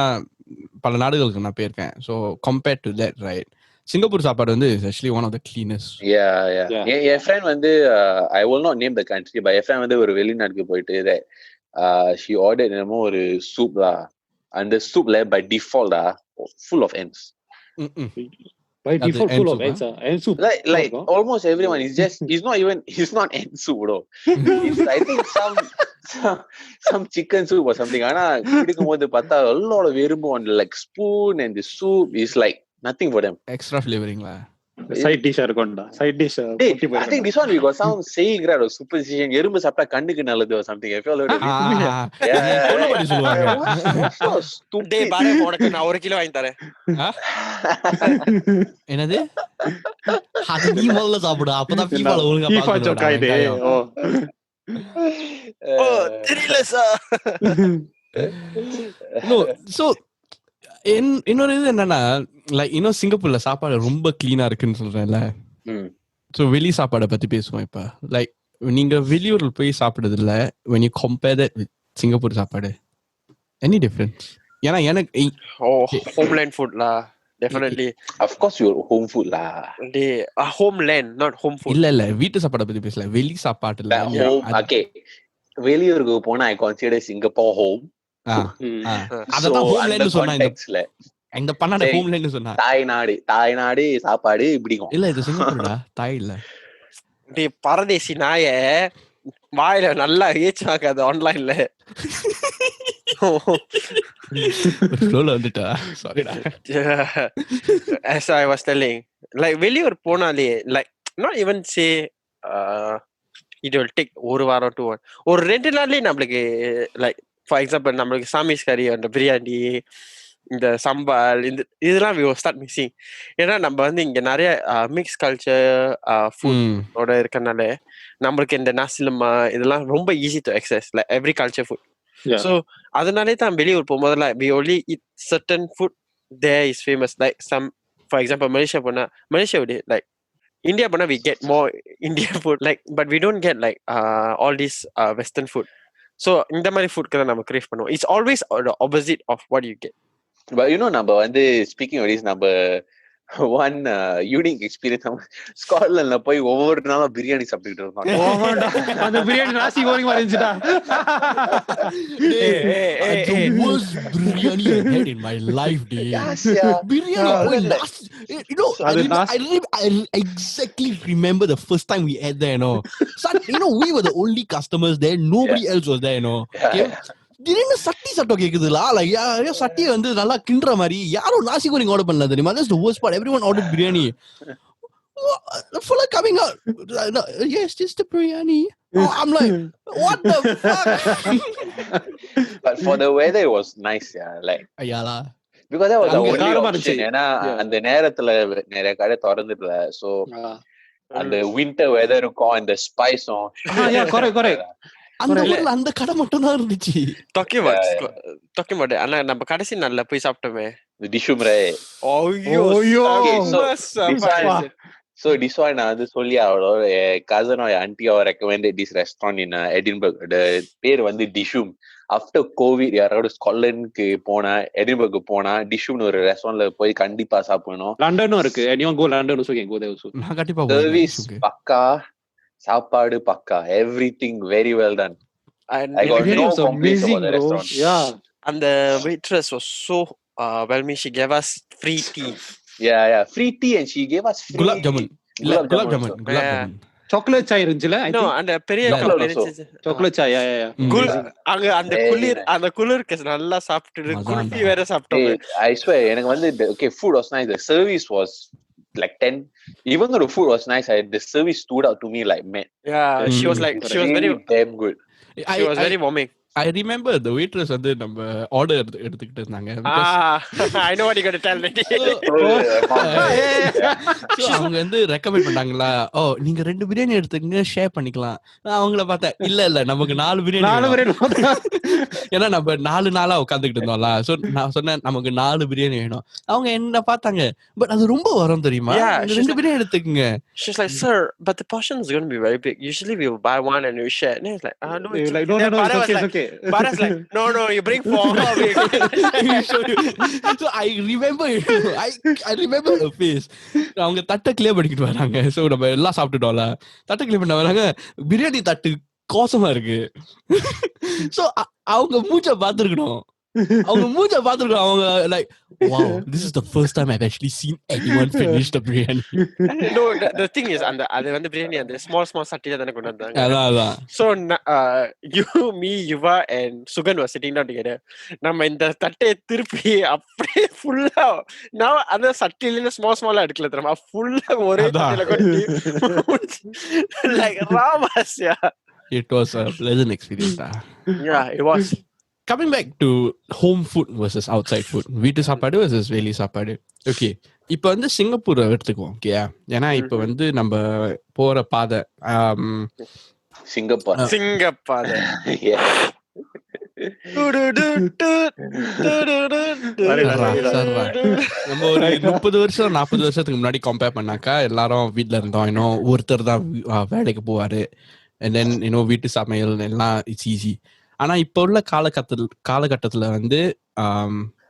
பல நாடுகளுக்கு நான் போயிருக்கேன். So compared to that, right, Singapore சாப்பாடு வந்து is actually one of the cleanest. Yeah. N friend வந்து I will not name the country, but N friend வந்து ஒரு வெளிநாட்டுக்கு போயிட்டு she ordered என்னமோ ஒரு soup lah. அந்த soupல by default full of ants. By default full of ants. Ant soup. Like almost everyone is just it's not ant soup bro. It's I think some chicken soup or something. ஆனா குடிக்கும்போது பார்த்தா a lot of எறும்பு on the like spoon, and the soup is like nothing for them. Extra flavoring la. Side dish இருக்கும்டா. Side dish. I think this one we got some saying right or superstition. எறும்பு சாப்பிட்டா கண்ணுக்கு நல்லது or something. I feel like சொல்லுவாங்க சொல்லுவாங்க. டேய் பாரு, உனக்கு நான் 1 கிலோ வாங்கி தரேன். என்னது? அது நீ முதல்ல சாப்பிடு, அப்பதான் ஃபீஃபால ஒழுங்கா FIFA சொக்காயிதே. தெரியல சார். No, so இன்னொரு இது என்னன்னா, லைக் இன்னும் சிங்கப்பூர்ல சாப்பாடு ரொம்ப கிளீனா இருக்குன்னு சொல்றேன்ல. ஸோ வெளி சாப்பாடை பத்தி பேசுவோம் இப்ப. லைக் நீங்க வெளியூர்ல போய் சாப்பிடுறது இல்ல, when you compare that with Singapore சாப்பாடு, any difference? ஏன்னா எனக்கு homeland food lah, definitely. Of course your home food lah. Homeland, not home food. இல்ல வீட்டு சாப்பாடை பத்தி பேசல, வெளி சாப்பாட்டுல. Okay, வெளியூருக்கு போனா I consider Singapore home. அததான் ஹோம்லேண்ட் சொன்னாங்க. இந்த பண்ணானே ஹோம்லேண்ட் சொன்னா தாய்நாடு சாப்பாடு பிடிக்கும். இல்ல இது சிங்கப்பூர்டா, தாய் இல்ல. டேய் பரதேசி நாய, வாயில நல்லா ஏச்சாங்க அது ஆன்லைன்ல. ஃப்ளோல வந்துட்டா, சாரிடா. As I was telling, like வெளியூர் போனாலே like not even say it will take ஒரு வாரம் 2 வாரம், ஒரு 2 நாள்லயே நம்மளுக்கு like for example நம்மளுக்கு சாமிஸ் கறி, அந்த பிரியாணி, இந்த சம்பால், இதெல்லாம் we will start missing. ஏன்னா நம்ம வந்து இங்க நிறைய மிக்ஸ் கல்ச்சர் ஃபுட்டோட இருக்கனால நம்மளுக்கு இந்த நாசிலமா இதெல்லாம் ரொம்ப easy to access, like every culture food. So அதனாலே தான் வெளியூர் போகும்போது like we only eat certain food there is famous, like some for example Malaysia போனா Malaysia would like India போனா we get more Indian food, like but we don't get like all this Western food. So இந்த மாதிரி ஃபுட்க்கு தான் நம்ம grave பண்ணுவோம். It's always the opposite of what you get. But you know நம்ம வந்து speaking of this, நம்ம one unique experience, ஸ்காட்லாண்ட்ல போய் ஒவ்வொரு நாளும் பிரியாணி சாப்பிட்டுட்டு இருந்தோம். அந்த பிரியாணி நாசி கோரிங்கமா இருந்துச்சுடா. The worst biryani I had in my life, dude. Yes, yeah. Biryani last, you know, I exactly remember the first time we ate there, you know. So, you know, we were the only customers there, nobody else was there, you know. Okay? திடீர்னு சட்டி சட்டம் கேக்குதுல, like யாரோ சட்டியை வந்து நல்லா கிண்டுற மாதிரி, யாரும் நாசி கோரிங் order பண்ணல தெரியுமா. That's the worst part. Everyone ordered biryani. Full coming out. Yes, just the biryani. I'm like, what the fuck? But for the weather it was nice, yeah. Like ayala. Because that was the only option. ஏன்னா அந்த நேரத்துல நிறைய கடை திறந்துட்டல. So அந்த winter weather இருக்கும், அந்த spice. Yeah, correct. அந்த ஊர்ல அந்த கடை மட்டும் தான் இருந்துச்சு. talking about ஆனா நம்ம கடைசி நாள்ல போய் சாப்பிட்டோமே. The dishum, right? ஐயோ Okay, so செம்ம this one நான் வந்து சொல்லி அவளோட cousin or auntie or recommended this restaurant in Edinburgh. The பேர் வந்து Dishum. After COVID யாராவது ஸ்காட்லாந்துக்கு போனா எடின்பர்க் போனா டிஷ்யூம்னு ஒரு ரெஸ்டாரண்ட்ல போய் கண்டிப்பா சாப்பிடணும். லண்டனும் இருக்கு. anyone go London also can go there also. நான் கண்டிப்பா சர்வீஸ் பக்கா, சாப்பாடு பக்கா, everything very well done. I got no complaints about the restaurant. Yeah. And the waitress was so welcoming. She gave us free tea. Yeah, free tea and she gave us free gulab jamun. gulab jamun. chocolate chai இருந்துச்சுல I No, think. and பெரிய Chocolate cup also. chocolate chai yeah. அங்க அந்த குளிருக்கு நல்லா சாப்பிட்டு குல்ஃபி வேற சாப்பிட்டோம். I swear எனக்கு வந்து okay, food was nice, the service was like 10. Even though the food was nice, the service stood out to me like man. Yeah, she was very damn good. She was very warming. I remember the waitress வந்து நம்ம order எடுத்துக்கிட்டு இருந்தாங்க. I know what you got to tell me. So அவங்க வந்து recommend பண்ணாங்களா, ஓ நீங்க 2 பிரியாணி எடுத்துக்கங்க share பண்ணிக்கலாம். நான் அவங்கள பார்த்தேன், இல்ல நமக்கு 4 பிரியாணி ஏன்னா நம்ம 4 நாளா உட்காந்துக்கிட்டு இருந்தோம்ல. சோ நான் சொன்னேன் நமக்கு 4 பிரியாணி வேணும். அவங்க என்ன பார்த்தாங்க, பட் அது ரொம்ப வரும் தெரியுமா, 2 பிரியாணி எடுத்துக்கங்க. She's like, sir, but the portion is going to be very big. Usually we will buy one and we share. And it's like, no, it's okay. Bharath's like, no, you bring 4. So I remember her face. அவங்க தட்டை clear பண்ணிக்கிட்டு வராங்க. So நம்ம எல்லாம் சாப்பிட்டுட்டோம்ல, தட்டை clear பண்ண வராங்க, பிரியாணி தட்டு கோசமா இருக்கு. சோ அவங்க மூஞ்ச பாத்துருக்கணும், அவங்க like, wow, this is the first time I've actually seen anyone finish the biryani. No, the thing is, அது வந்து பிரியாணி அந்த small சட்டில தான கொண்டு வந்தாங்க. அதான். So you, me, Yuva and Sugan were sitting down together. நம்ம இந்த தட்டையை திருப்பி அப்படியே ஃபுல்லா நான் அந்த சட்டில ஸ்மால் எடுக்கல தெரியுமா, ஃபுல்லா ஒரே தட்டில கொட்டி like ராமாஸ்யா. It was a pleasant experience. Yeah, it was. Coming back to home food versus outside food, வீட்டு சாப்பாடு versus வெளி சாப்பாடு. ஓகே, இப்போ வந்து சிங்கப்பூரை எடுத்துக்குவோம். ஓகே, ஏன்னா இப்போ வந்து நம்ம போற பாதை சிங்கப்பூர் நம்ம ஒரு 30 வருஷம் 40 வருஷத்துக்கு முன்னாடி கம்பேர் பண்ணாக்கா எல்லாரும் வீட்டுல இருந்தோம், இன்னும் ஒருத்தர் தான் வேலைக்கு போவாரு, and then வீட்டு சமையல் எல்லாம் இட்ஸ் ஈஸி. ஆனா இப்போ உள்ள காலகட்டத்துல வந்து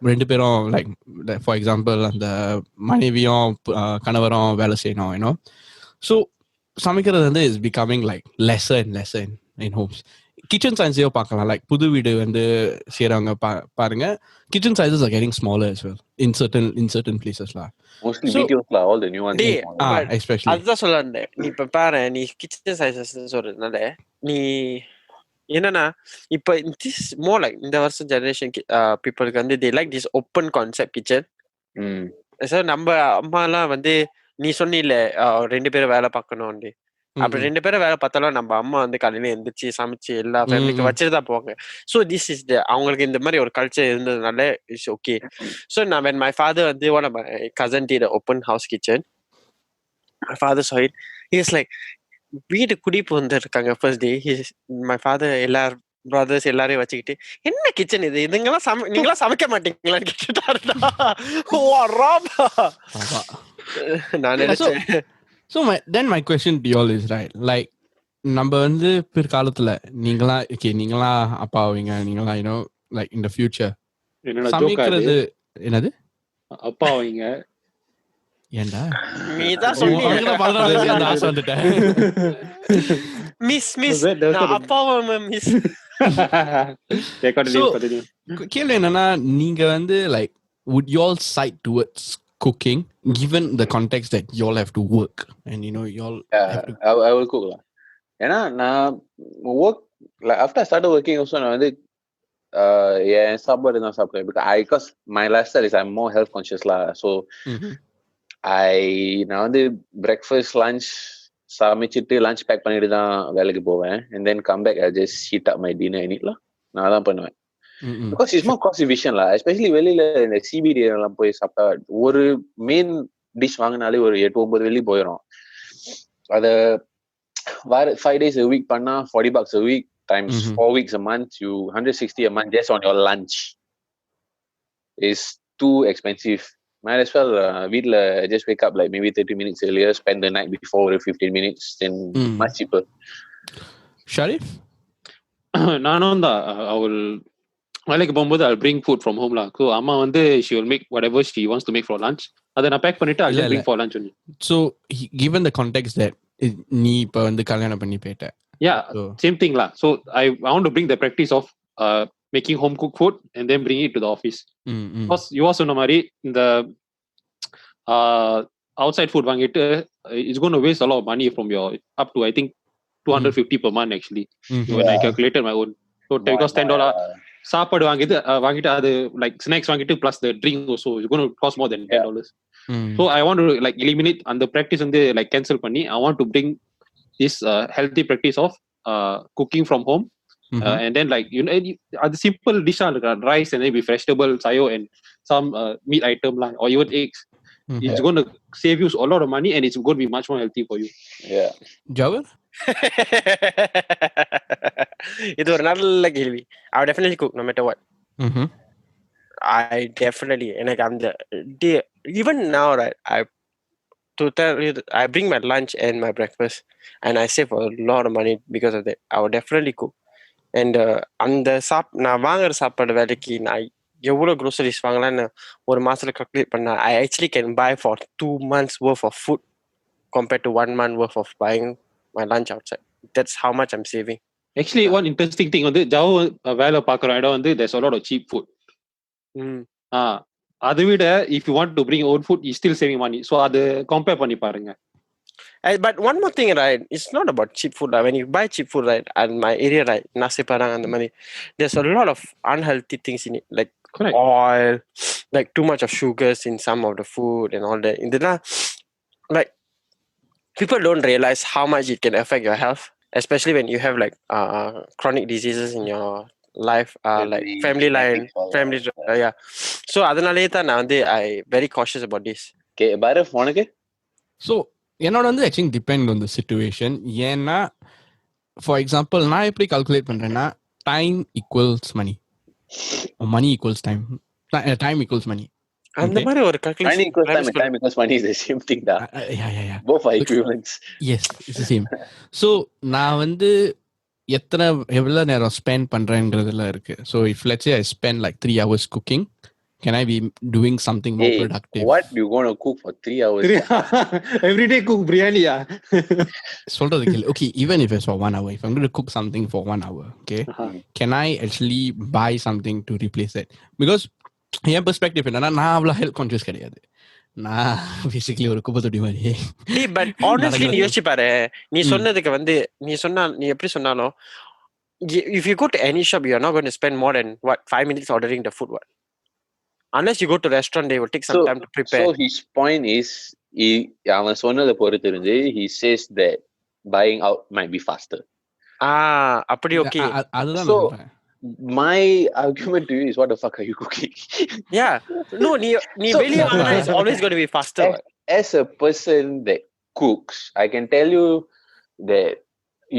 2 பேரும் லைக் ஃபார் எக்ஸாம்பிள் அந்த மனைவியும் கணவரும் வேலை செய்யணும். ஸோ சமைக்கிறது வந்து is becoming like lesser and lesser in homes. Kitchen சைஸையோ பார்க்கலாம், லைக் புது வீடு வந்து செய்யறவங்க பாருங்க, kitchen sizes are getting smaller as well in certain places la. Mostly videos la, all the new ones. Especially அதுதான் சொல்றேன். நீ இப்ப பாரு, நீ கிச்சன் சைஸஸ் சொல்றதுனால நீ என்னன்னா இப்ப this more like இந்த வருஷம் ஜெனரேஷன் பீப்புளுக்கு வந்து they like this open concept kitchen. Sir நம்ம அம்மா எல்லாம் வந்து நீ சொன்னில 2 பேரும் வேலை பார்க்கணும், அப்படி 2 பேரும் வேலை பார்த்தாலும் நம்ம அம்மா வந்து காலையில எந்திரிச்சு சமைச்சு எல்லா ஃபேமிலிக்கும் வச்சுட்டு தான் போவாங்க. ஸோ திஸ் இஸ் அவங்களுக்கு இந்த மாதிரி ஒரு கல்ச்சர் இருந்ததுனால இட்ஸ் ஓகே. ஸோ நான் when my father வந்து one of my cousin did an open house kitchen, my father saw it, he is like, வீடு குடிப்பு வந்து இருக்காங்க ஃபர்ஸ்ட் டே, my father எல்லாரும் பிரதர்ஸ் எல்லாரையும் வச்சுக்கிட்டு என்ன கிச்சன் இது, இதுங்கெல்லாம் நீங்களாம் சமைக்க மாட்டீங்களான்னு கேட்டுட்டாருடா. நான் நினைச்சேன். So my question to you all is right, like நம்ம வந்து பிற்காலத்துல நீங்களா அப்பா ஆவீங்க, நீங்களா like in the future சமைக்கிறது என்னது அப்பா ஆவீங்க, ஏண்டா நீதான் சொன்னீங்க ஆசை வந்துட்டேன். மிஸ் நான் அப்பாவை மிஸ். கேள்வி என்னன்னா, நீங்க வந்து like would you all side towards cooking given the context that you all have to work and you all have to... I will cook la. ஏன்னா நான் work like after I started working also நான் வந்து சாப்பாடு தான் சாப்பிடுவேன், because my lifestyle is I'm more health conscious la. So நான் வந்து breakfast lunch சமைச்சிட்டு லஞ்ச் பேக் பண்ணிட்டு தான் வேலைக்கு போவேன், and then come back I just heat up my dinner and eat la. நான் தான் பண்ணுவேன். Because it's more cost efficient la, especially வெளியில இந்த CBD எல்லாம் போய் சாப்பிட்டா ஒரு மெயின் டிஷ் வாங்கினாலே ஒரு 8-9 வெள்ளி போயிடும். அத 5 days a week பண்ணா $40 a week times 4 weeks a month, you 160 a month just on your lunch is too expensive. Might as well வீட்ல just wake up like maybe 30 minutes earlier, spend the night before with 15 minutes, then much cheaper. Sharif? நானும் தான் வேலைக்கு போகும்போது I'll bring food from home lah. So அம்மா வந்து she will make whatever she wants to make for lunch. அதை நான் back பண்ணிட்டு I'll just bring for lunch only. So given the context that நீ இப்ப வந்து கல்யாணம் பண்ணி போயிட்ட. Yeah, same thing lah. So I want to bring the practice of making home cooked food and then bring it to the office. Because you also know மாதிரி இந்த outside food வாங்கிட்டு it's going to waste a lot of money from your up to I think 250 per month actually. When I calculated my own. So because $10 சாப்பாடு வாங்கிட்டு அது like snacks வாங்கிட்டு plus the drink also it's going to cost more than $10. So I want to like eliminate அந்த practice வந்து like cancel பண்ணி I want to bring this healthy practice of cooking from home. And then like you know the simple dish rice and then with vegetables, sayo and some meat item lah or even eggs. It's going to save you a lot of money and it's going to be much more healthy for you. Yeah. Jawar? இது ஒரு நல்ல கேள்வி. I would definitely cook no matter what. I definitely எனக்கு அந்த even now right to tell you I bring my lunch and my breakfast and I save a lot of money because of that. I would definitely cook. And அந்த நான் வாங்குற சாப்பாடு வேலைக்கு நான் எவ்வளவு groceries வாங்கலாம்னு ஒரு மாசத்துல calculate பண்ணா I actually can buy for 2 months worth of food compared to 1 month worth of buying my lunch outside. That's how much I'm saving. Actually one interesting thing வந்து ஜாவோ வேலை பார்க்குற இடம் வந்து there's a lot of cheap food. அதை விட if you want to bring your own food you still saving money. So அது compare பண்ணி பாருங்க. But one more thing, right? It's not about cheap food. When you buy cheap food, right, and my area, right, nasi padang and the money, there's a lot of unhealthy things in it, like Correct. oil, like too much of sugars in some of the food and all that. Like people don't realize how much it can affect your health, especially when you have like chronic diseases in your life, like family line, yeah. So அதனாலே தான் நான் வந்து I very cautious about this. Okay, Bharath, உனக்கு? So என்னோட வந்து actually depend on the situation. ஏன்னா for example நான் எப்படி calculate பண்றேன்னா time equals money or money equals time. Time equals money. அந்த மாதிரி ஒரு calculation. Money equals time and time equals money is the same thing da. Yeah. Both are equivalents. Yes, it's the same. So நான் வந்து எவ்வளவு நேரம் spend பண்றேன்றதுல இருக்கு. So if let's say I spend like 3 hours cooking, can I be doing something more productive? What you going to cook for 3 hours? Every day cook biryani சொல்றதுக்கு okay, even if it's for 1 hour, if I'm going to cook something for 1 hour, okay, can I actually buy something to replace it? Because N perspective என்னன்னா நான் அவ்வளவு health conscious கிடையாது. நான் basically ஒரு குப்பை தொட்டி மாதிரி. பட் ஆனஸ்ட்லி நீ யோசிச்சு பாரு, நீ சொன்னதுக்கு வந்து நீ எப்படி சொன்னாலும் if you go to any shop you are not going to spend more than 5 minutes ordering the food unless you go to restaurant they will take some time to prepare. So his point is அவன் சொன்னதை பொறுத்து இருந்து he says that buying out might be faster. அப்படி okay. அதுதான் So my argument to you is what the fuck are you cooking? Yeah, no, நீ வெளிய வாங்குனா is always going to be faster. As a person that cooks, I can tell you that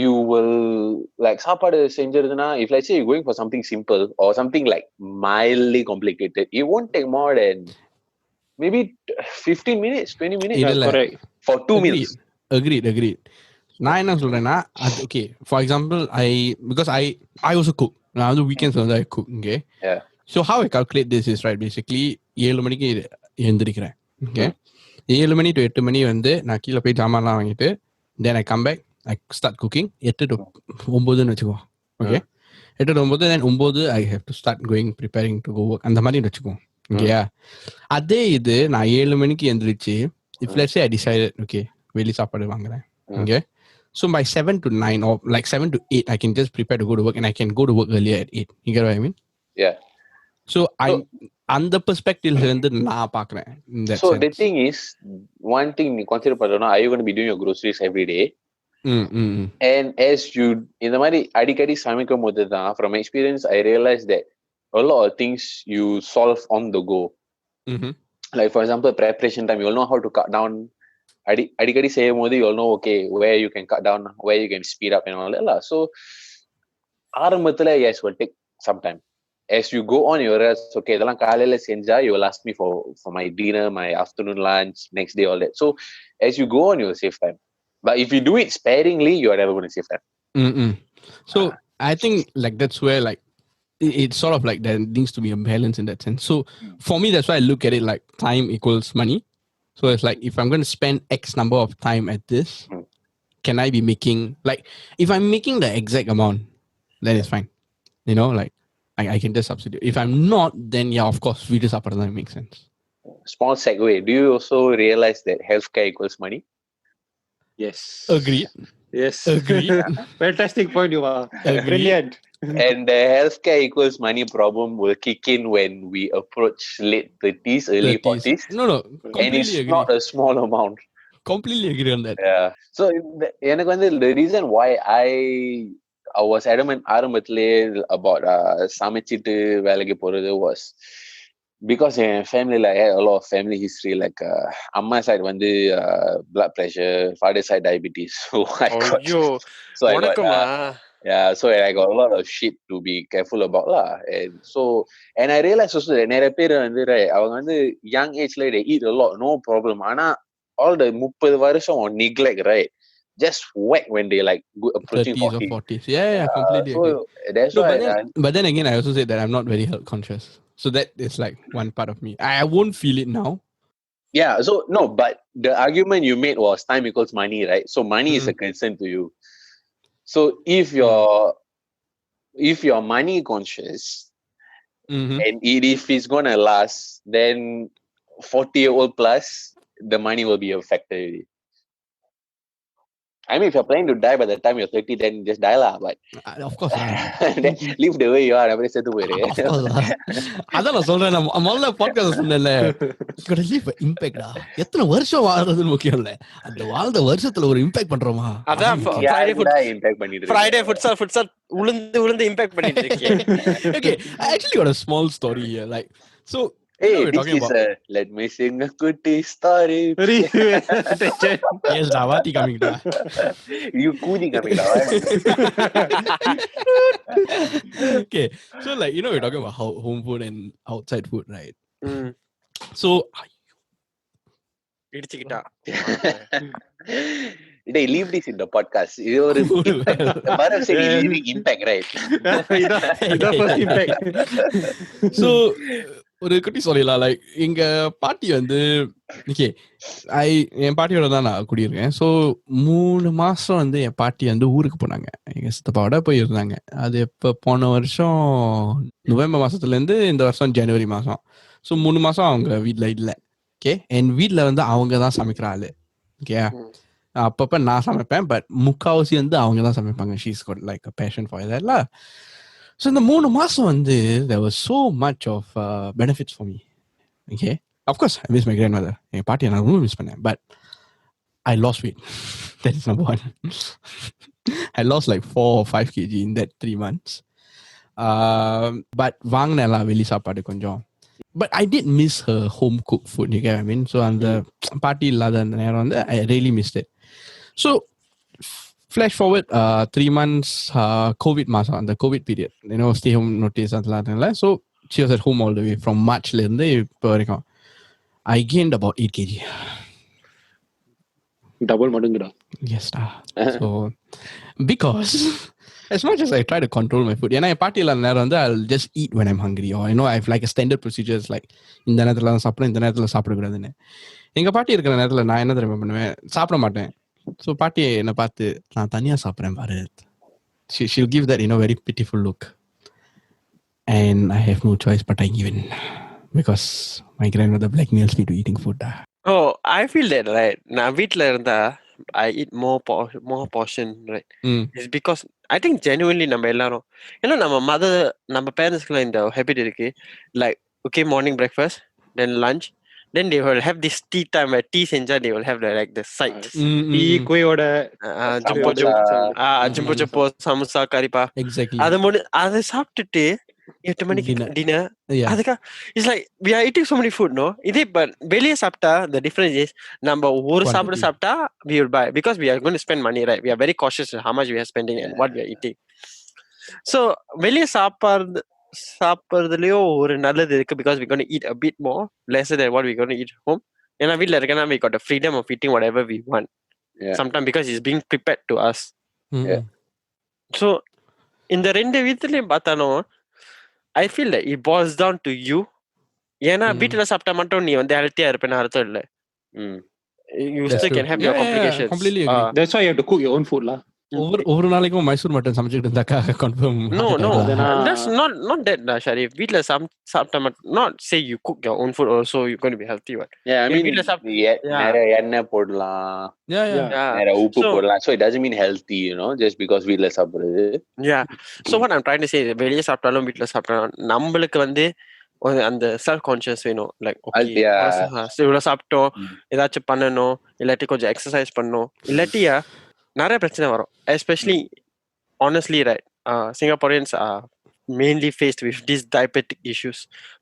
you will like சாப்பாடு செஞ்சிருந்தனா if let's say you're going for something simple or something like mildly complicated, it won't take more than maybe 15 minutes 20 minutes correct for 2 meals. Agreed. நான் என்ன சொல்றேன்னா okay, for example because I also cook. நான் வந்து weekends வந்து I cook, okay? Yeah. So how I calculate this is right, basically 7 மணிக்கு எழுந்திருக்கிறேன், okay? 7 money to 8 மணி வந்து நான் கீழே போய் ஜாமான்லாம் வாங்கிட்டு then I come back, I start cooking 8 to 9 வச்சுக்கோ, okay? 8 to 9 then 9 I have to start preparing to go work அந்த மாதிரி வச்சுக்கோ, okay? அதே இது நான் 7 மணிக்கு எழுந்திருச்சு if let's say I decided okay வெளி சாப்பாடு வாங்குறேன், okay? So by 7 to 9 or like 7 to 8, I can just prepare to go to work and I can go to work earlier at 8. You get what I mean? Yeah. So I'm on the perspective நான் பார்க்கிறேன். So the thing is, one thing you consider பண்ணனும், are you going to be doing your groceries every day? And as you இந்த மாதிரி அடிக்கடி சமைக்கும் போது தான் from experience I realized that a lot of things you solve on the go. Like for example preparation time, you will know how to cut down. அடிக்கடி செய்யும் போது you'll know okay where you can cut down, where you can speed up and all that lah. So ஆரம்பத்துல yes will take some time. As you go on, you realize, okay, இதெல்லாம் காலையில செஞ்சா you will ask me for my dinner, my afternoon lunch, next day, all that. So as you go on, you will save time. But if you do it sparingly, you are never going to save time. So I think like that's where like it's sort of like there needs to be a balance in that sense. So for me, that's why I look at it like time equals money. So it's like if I'm going to spend X number of time at this, can I be making like if I'm making the exact amount, then it's fine. You know, like I can just substitute. If I'm not, then yeah, of course, we just upper that makes sense. Small segue. Do you also realize that healthcare equals money? Yes. Agreed. Yes. Agreed. Fantastic point, you are. Agreed. Brilliant. And the healthcare equals money problem will kick in when we approach late 30s, early 40s. No, And completely it's agree. not a small amount. Completely agree on that. Yeah. So எனக்கு வந்து the reason why I was adamant ஆரம்பத்திலே about சமைச்சிட்டு வேலைக்கு போறது was because in family like I had a lot of family history like அம்மா side வந்து blood pressure, father side diabetes. So I got ஐயோ so I got உனக்குமா yeah, so I got a lot of shit to be careful about lah. And so and I realized also that நிறைய பேர் வந்து அவங்க வந்து young age ல they eat a lot, no problem. ஆனா all the 30 வருஷம் on neglect, right? Just whack when they like approaching 30s 40. or 40s. Yeah, completely agree. So that's No, why but then again, I also said that I'm not very health conscious. So that is like one part of me. I won't feel it now. yeah, so no, but the argument you made was time equals money, right? So money is a concern to you. So if you're money conscious and if it's gonna last, then 40-year-old plus, the money will be a factor already. I mean, if you're planning to die by the time you're 30, then just die lah. But Of course. then live the way you are. அப்படியே செத்து போயிரு. Of course. அதான் நான் சொல்றேன் முதல்ல podcast சொன்னேன்ல gotta leave an impact டா. எத்தனை வருஷம் வாழ்றது முக்கியம் இல்ல. அந்த வாழ்ந்த வருஷத்துல ஒரு இம்பாக்ட் பண்றோமா? அதான் Friday futsal உளுந்து இம்பாக்ட் பண்ணிட்டு இருக்கேன். Okay, I actually got a small story here. Like so hey, this is let me sing a goody story. Yes, da Vati coming da. You kudi coming da. Okay, so like we're talking about home food and outside food, right? So இடிச்சிக்கிட்டா they leave this in the podcast. இது ஒரு Bharath said leaving impact, right? That was impact. So ஒரு குட்டி சொல்லலாம் like எங்க பாட்டி வந்து என் பாட்டியோட தான் நான் குடியிருக்கேன். ஸோ 3 மாசம் வந்து என் பாட்டி வந்து ஊருக்கு போனாங்க. எங்க சித்தப்பாவோட போயிருந்தாங்க. அது எப்போ போன வருஷம் நவம்பர் மாசத்துலேருந்து இந்த வருஷம் ஜனவரி மாசம். ஸோ 3 மாசம் அவங்க வீட்டில் இல்லை. ஓகே, என் வீட்டில் வந்து அவங்க தான் சமைக்கிற ஆளு. ஓகே, அப்பப்போ நான் சமைப்பேன், பட் முக்கால்வாசி வந்து அவங்க தான் சமைப்பாங்க. She's got like a passion for தட்ல. So இந்த 3 மாசம் வந்து there was so much of benefits for me. Okay, of course I miss my grandmother. என் பாட்டியை நான் ரொம்ப மிஸ் பண்ணேன், but I lost weight. That is number one. I lost like 4 or 5 kg in that 3 months. But வாங்கினேன் வெளி சாப்பாடு கொஞ்சம். But I did miss her home cooked food, you get what I mean? So அந்த பாட்டி இல்லாத அந்த நேரம் வந்து I really missed it. So flash forward 3 months COVID மாசம், அந்த COVID period, stay home notice அதெல்லாம். So she was at home all the way from Marchல இருந்து இப்போ வரைக்கும். I gained about 8 kg. Double மடங்குடா. Yes da. So because as much as I try to control my food, ஏன்னா என் பாட்டி இல்லாத நேரம் வந்து I'll just eat when I'm hungry, or I have like a standard procedures like இந்த நேரத்துல தான் சாப்பிடணும், இந்த நேரத்துல சாப்பிடக்கூடாதுன்னு. எங்க பாட்டி இருக்கிற நேரத்துல நான் என்ன தெரியுமா பண்ணுவேன், சாப்பிட மாட்டேன். ஸோ பாட்டி என்னை பார்த்து நான் தனியாக சாப்பிட்றேன் Bharath. She'll give that very pitiful look, and I have no choice but I give in because my grandmother blackmails me to eating food. Oh, I feel that right. நான் வீட்டில் இருந்தா I eat more portion, right? It's because I think genuinely நம்ம எல்லாரும் நம்ம பேரண்ட்ஸ்க்குலாம் இந்த habit இருக்கு. Like okay, morning breakfast, then lunch, then they will have this tea time where tea senja they will have the sides. Tea kuyoda jumbo samosa karipa. Exactly. அதை சாப்பிட்டுட்டு 8 மணிக்கு dinner. அதுக்கு it's like we are eating so many food, no? இதே வெளியே சாப்பிட்டா the difference is நம்ம ஒரு சாப்பிட்டா we will buy because we are going to spend money, right? We are very cautious how much we are spending and what we are eating. So வெளிய சாப்பிடுறதுலயும் ஒரு நல்லது இருக்கு because we're going to eat a bit more lesser than what we're going to eat home. ஏன்னா வீட்ல இருக்கனா we got the freedom of eating whatever we want. Yeah. Sometimes because it's being prepared to us. Yeah. So இந்த ரெண்டு விதத்துலயும் பார்த்தாலும் I feel that it boils down to you. ஏன்னா வீட்டுல சாப்பிட்டா மட்டும் நீ வந்து ஹெல்த்தியா இருப்பேன்னு அர்த்தம் இல்ல. You That's still true. can have your complications. Completely agree. That's why you have to cook your own food lah. ஒவ்வொரு நாளைக்கும் மைசூர் மட்டன் சமைச்சிட்டு இருந்தாக்கா confirm. No, that's not that Sharif. வீட்ல சாப்பிட்டா மட்டும் not say you cook your own food also you're going to be healthy one. Yeah, I mean Yeah. நிறைய எண்ணெய் போடலாம், நிறைய உப்பு போடலாம். So it doesn't mean healthy, you know, just because வீட்ல சாப்பிடுறது. Yeah. So what I'm trying to say is வெளிய சாப்பிட்டாலும் வீட்ல சாப்பிட்டாலும் நம்மளுக்கு வந்து அந்த செல்ஃப் கான்ஷியஸ் வேணும். லைக் ஓகே இவ்வளவு சாப்பிட்டோம், ஏதாச்சும் பண்ணணும், இல்லாட்டி கொஞ்சம் எக்ஸசைஸ் பண்ணணும், இல்லாட்டியா நிறைய பிரச்சனை வரும். Especially honestly, right, Singaporeans are mainly faced with these diabetic issues.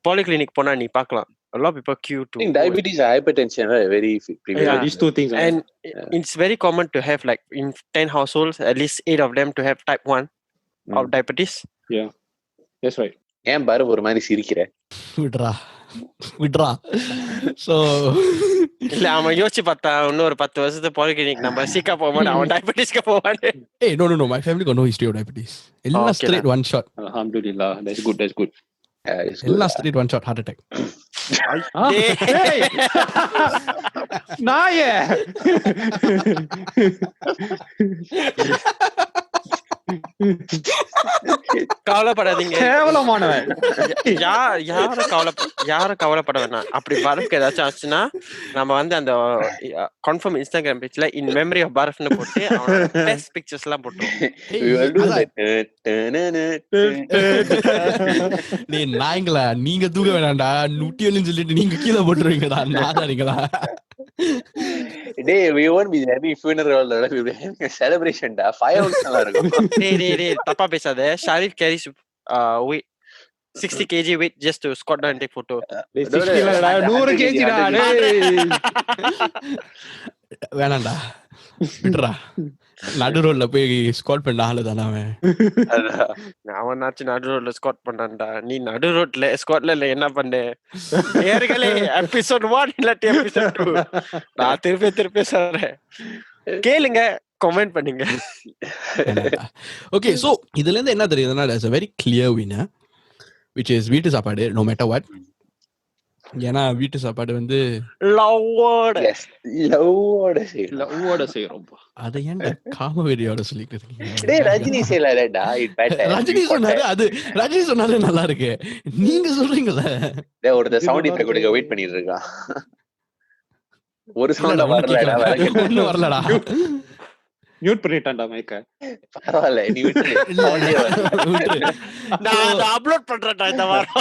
Polyclinic போனா நீ பார்க்கலாம், a lot of people queue to. I think diabetes and hypertension are very prevalent. Yeah, these two things. And it's very common to have like in 10 households, at least 8 of them to have type 1 of diabetes. Yeah, that's right. ஏன் பாரு ஒரு மாதிரி சிரிக்கிற? Withdraw. So இல்ல அவன் யோசிச்சு பார்த்தா இன்னொரு 10 வருஷத்துக்கு பாலிகிளினிக் நம்ம சீக்கா போவோம், அவன் டயபெட்டிஸ்க்கு போவான். Hey, no, my family got no history of diabetes. Ella straight one shot. Alhamdulillah, that's good. Yeah, it's Ella straight one shot heart attack. Hey. நாயே. கவலைப்படாதீங்க, கேவலமானவன். யாரும் கவலைப்பட வேணாம். அப்படி பரத்க்கு ஏதாச்சும் ஆச்சுன்னா நம்ம வந்து அந்த கன்ஃபார்ம் இன்ஸ்டாகிராம் பேஜ்ல இன் மெமரி ஆஃப் பரத்னு போட்டு டெஸ்ட் பிக்சர்ஸ் எல்லாம் போட்டுருவோம். நீ நாய்ங்களா, நீங்க தூக்க வேணாம்டா, நுட்டியன்னு சொல்லிட்டு நீங்க கீழே போட்டுருவீங்கடா நாதாரிங்களா. Hey, we won't be having funeral, we'll be having a celebration da. Fireworks நல்லா இருக்கும். டேய் தப்பா பேசாத. Sharif carries weight 60 kg weight just to squat down and take photo. 100 kg டா. வேணாம்டா விட்றா. நடு ரோட்ல போய் ஸ்குவாட் பண்ண ஆளு தானே அவனாச்சு நடு ரோட்ல ஸ்குவாட் பண்ணான்டா. நீ நடு ரோட்ல ஸ்குவாட்ல இல்ல என்ன பண்ண? ஏற்கனவே எபிசோட் 1 இல்லாட்டி எபிசோட் 2 நான் திருப்பி சொல்றேன், கேளுங்க, கமெண்ட் பண்ணுங்க. ஓகே, சோ இதுல இருந்து என்ன தெரியுதுன்னா there's a very clear winner which is வீட்டு சாப்பாடு no matter what. ஏன்னா வீட்டு சாப்பாடு வந்து லவ்வோட செய்றோம். அத ஏன்டா காமவெறியோட சொல்லிட்டு இருக்கீங்க? டேய் ரஜினி செய்யலடா, இட் பெட்டர். ரஜினி சொன்னாரு, அது ரஜினி சொன்னாலே நல்லா இருக்கு, நீங்க சொல்றீங்களா? டேய் ஒரு சவுண்ட் இஃபெக்ட் கொடுக்க வெயிட் பண்ணிட்டு இருக்கான். ஒரு சவுண்ட் வரலடா, ஒண்ணு வரலடா. மியூட் பண்ணிட்டான்டா மைக்க. பரவாயில்லை, நீ விட்டு நான் அப்லோட் பண்றேன்டா இந்த வாரம்.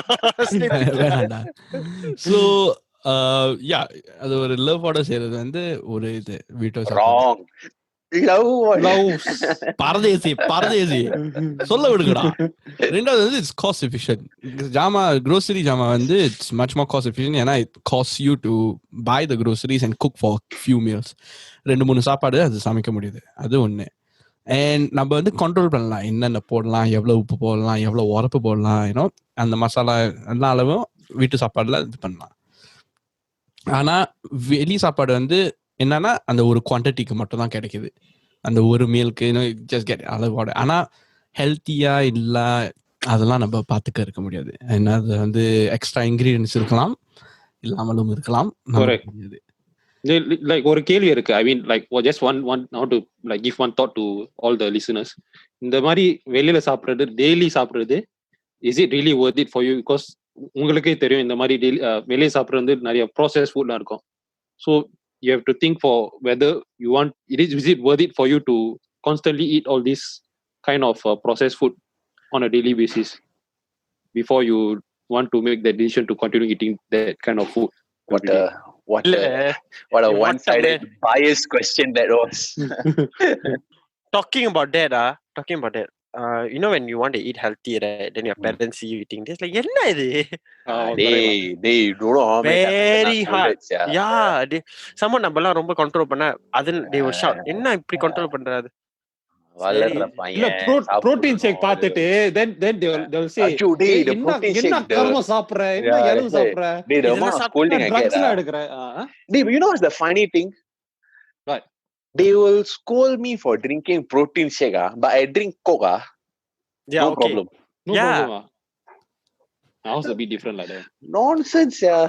வேணாம்டா. சோ யா, அது ஒரு லவ்வோட செய்யறது வந்து ஒரு இது வீட்டோ ராங். பரதேசி சொல்ல விடுங்கடா. ரெண்டாவது வந்து இட்ஸ் காஸ்ட் எஃபிஷியன்ட். grocery ஜாமா வந்து it's much more cost efficient. ஏன்னா it cost you to buy the groceries and cook for few meals. 2-3 சாப்பாடு அது சமைக்க முடியுது, அது ஒண்ணு. அண்ட் நம்ம வந்து கண்ட்ரோல் பண்ணலாம், என்னென்ன போடலாம், எவ்வளவு உப்பு போடலாம், எவ்வளவு உரப்பு போடலாம், ஏன்னோ அந்த மசாலா எல்லா அளவும் வீட்டு சாப்பாடுல இது பண்ணலாம். ஆனா வெளி சாப்பாடு வந்து என்னன்னா அந்த ஒரு குவான்டிட்டிக்கு மட்டும் தான் கிடைக்குது, அந்த ஒரு மீலுக்கு ஜஸ்ட் கெட் அளவோட. ஆனா ஹெல்த்தியா இல்ல அதெல்லாம் நம்ம பார்த்துக்க இருக்க முடியாது. ஏன்னா அது வந்து எக்ஸ்ட்ரா இன்கிரீடியன்ஸ் இருக்கலாம், இல்லாமலும் இருக்கலாம். Like ஒரு கேள்வி இருக்கு. I mean like just one how to like give one thought to all the listeners. இந்த மாதிரி வெளியில சாப்பிடுறது, டெய்லி சாப்பிடுறது, is it really worth it for you? Because உங்களுக்கே தெரியும் இந்த மாதிரி வெளியே சாப்பிடுறது வந்து நிறைய ப்ராசஸ் ஃபுட்லாம் இருக்கும். So you have to think for whether you want is it worth it for you to constantly eat all this kind of processed food on a daily basis before you want to make the decision to continue eating that kind of food. What a one-sided biased question that was. Talking about that, you know when you want to eat healthy, right, then your parents see you eating this, like enna idu? They don't know how very hard. Yeah, someone நம்மலாம் ரொம்ப control பண்ண, அது they will shout, என்ன இப்படி control பண்றாது? வளர்ற இல்ல பையன் protein ஷேக் பார்த்துட்டு then they will say அச்சோ, டேய், "ஏய், the என்ன protein என்ன shake, கரும சாப்பிடுற, என்ன Yeah, எலும்பு that's right. சாப்பிடுற, Dude, the இதெல்லாம் amount of சாப்பிட்டு scolding I get. ட்ரக்ஸ் எல்லாம் எடுக்கிற." Dude, you know what's the funny thing? What? They will scold me for drinking protein shake, but I drink Coke, Yeah, no okay. problem. No Yeah. problem. I was a bit different like that. Nonsense, yeah.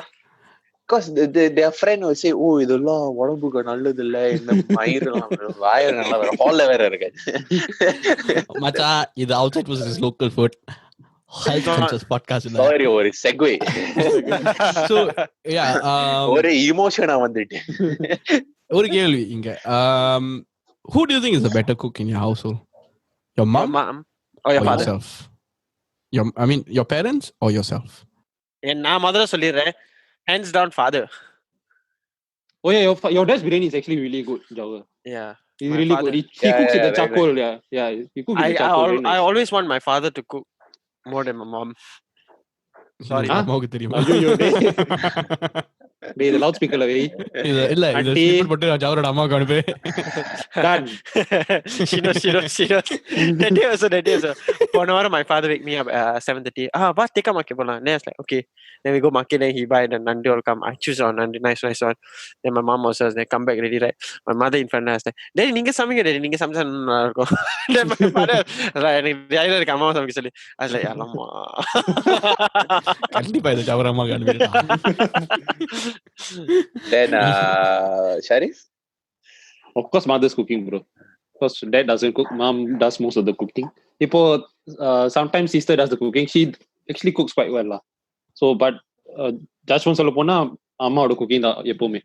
Because their friend will say, oh, இதெல்லாம் உடம்புக்கு நல்லது இல்ல, இந்த மயிரெல்லாம் வயிறு நல்லா வேற ஹால்ல வேற இருக்கு. மச்சான், இது outside versus local food health conscious podcast இல்ல. Sorry, ஒரு segue. So yeah, ஒரு emotion வந்துட்டு. ஒரு கேள்வி இங்க. Who do you think is the better cook in your household? Your Your mom mom or your or father? yourself? Your parents or yourself? நான் முதல்ல சொல்லிடுறேன், hands down father. Oh yeah, your dad's biryani is actually really good, Jawar. Yeah. He's My really father. good. He cooks with the very charcoal, yeah. He cooks with the charcoal. very I nice. always want my father to cook more than my mom. Sorry. உங்க அம்மாவுக்கு தெரியுமா? ஐயோ, டேய் இது loud ஸ்பீக்கர்ல வை. இது Auntie. Slipper போட்டு ஜவரோட அம்மாவுக்கு அனுப்பு. Done. She knows. That day also. One hour my father wake me up at 7:30. But take a market bola. Then I was like, okay. Then we go market. Then he buy the nandi all come. I choose on nandi, nice one. Then my mom also they come back ready, right? My mother in front was like, Daddy, நீங்க சமைங்க Daddy, நீங்க சமைச்சா நல்லா இருக்கும். Then my father, எனக்கு அம்மா சமைக்க சொல்லி. I was like, அம்மா. கண்டிப்பா இது ஜவர அம்மாவுக்கு அனுப்பிடா. Then, Sharif? Of course, mother's cooking, bro. Because dad doesn't cook, mom does most of the cooking. Ipo, sometimes sister does the cooking. She actually cooks quite well, lah. So, but judgment சொல்ல போனா அம்மாவோட cooking தான் எப்பவுமே.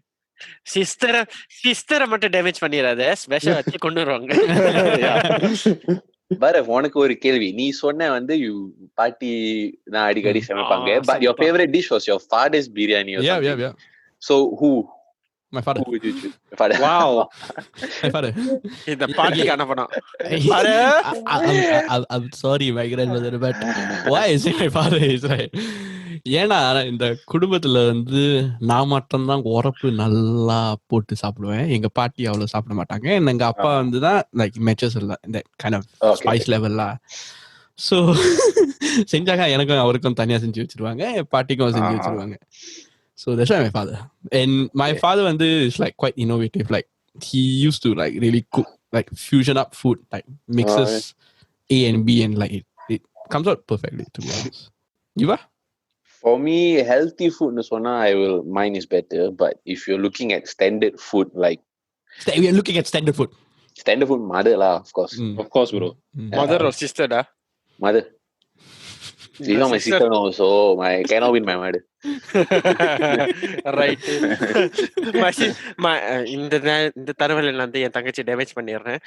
சிஸ்டரை மட்டும் damage பண்ணிடாத, special வச்சு கொண்டு வருவாங்க. பரத், உனக்கு ஒரு கேள்வி. நீ சொன்ன வந்து பாட்டி நான் அடிக்கடி சமைப்பாங்க. But your favorite dish was your father's biryani or something. Yeah. So who? My father. Who would you choose? Your father. Wow. My father. இந்த பாட்டிக்கு அனுப்பணும். I'm sorry, my grandmother, but why is it my father is right? ஏன்னா இந்த குடும்பத்துல வந்து நான் மட்டும்தான் உரப்பு நல்லா போட்டு சாப்பிடுவேன். எங்க பாட்டி அவ்வளவு சாப்பிட மாட்டாங்க. எங்க அப்பா வந்துதான் லைக் மேட்சஸ் இல்ல இந்த கைண்ட் ஆஃப் ஸ்பைஸ் லெவல்ல. ஸோ செஞ்சாங்க எனக்கும் அவருக்கும் தனியா செஞ்சு வச்சிருவாங்க, என் பாட்டிக்கும் செஞ்சு வச்சிருவாங்க. So that's why my father. And my father வந்து is like quite innovative. Like he used to like really cook like fusion up food, like mixes A and B and like it comes out perfectly, to be honest. You are? For me, healthy food nu sonna mine is better. But if you're looking at standard food, like We are looking at standard food. Standard food, mother lah, of course. Of course, bro. Mother or sister da? Mother. She's not my sister now, so I cannot win my mother. Right. இந்த தரவலில் வந்து என் தங்கச்சி damage பண்ணிடுறேன்.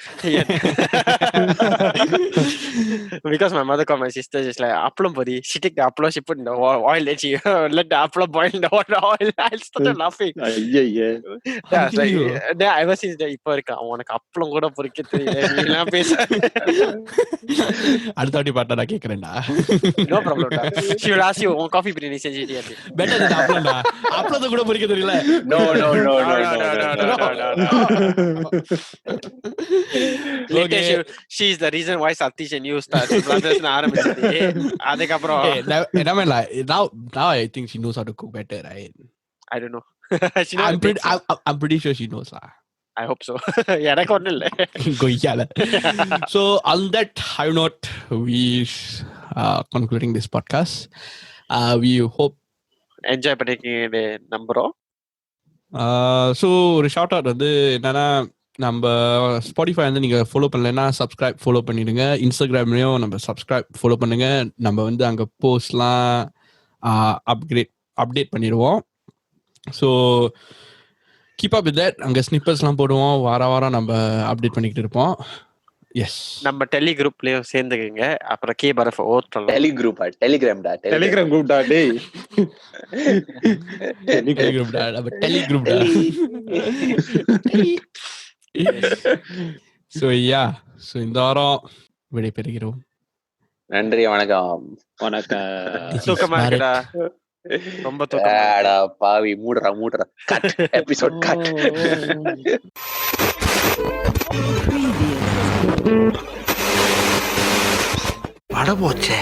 Because my mother called my sister just like appalam podi. She take the appalam, she put in the oil, and she let the appalam boil in the oil. I started laughing. Yeah. Yeah, it's like then ever since that இப்போ இருக்கா உனக்கு அப்பளம் கூட பொரிக்க தெரியல, நீ எல்லாம் பேச. அடுத்த வாட்டி பாட்டா நான் கேக்குறேன்டா. No problem da. She will ask you உன் காஃபி பிரியாணி செஞ்சிட்டியா? பெட்டர் தென் அப்பளம்டா. அப்பளத்தை கூட பொரிக்க தெரியல. No. Later she is the reason why Satish and you start brothers na ஆரம்பிச்சது. அதுக்கு அப்புறம் now I think she knows how to cook better, right? I don't know. I'm pretty sure she knows lah. I hope so. எனக்கு ஒண்ணும் இல்ல. கொய்யால. So on that high note, we concluding this podcast. We hope enjoy பண்ணிருக்கீங்க நம்புறோம். So ஒரு short out வந்து என்னன்னா, நம்ம ஸ்பாட்டிஃபை வந்து நீங்கள் ஃபாலோ பண்ணலைன்னா ஃபாலோ பண்ணிடுங்க. இன்ஸ்டாகிராம்லேயும் நம்ம ஃபாலோ பண்ணுங்க. நம்ம வந்து அங்கே போஸ்ட்லாம் அப்டேட் பண்ணிடுவோம். So keep up with that. அங்கே ஸ்னிப்பர்ஸ்லாம் போடுவோம், வாரம் நம்ம அப்டேட் பண்ணிக்கிட்டு இருப்போம். எஸ், நம்ம டெலி குரூப்லயும் சேர்ந்துக்குங்க. அப்புறம் கே பரஃப் ஓட்டலாம். டெலிகிராம் குரூப் டா டேய். டெலிகிராம் டா, நம்ம டெலிகிராம் டா. சோ சோ இந்த வாரம் விடை பெறுகிறோம். நன்றி, வணக்கம். தூக்கமா இருக்குடா, ரொம்ப தூக்கமா. பாவி, மூடுறா கட் எபிசோட் கட். பட போச்சே.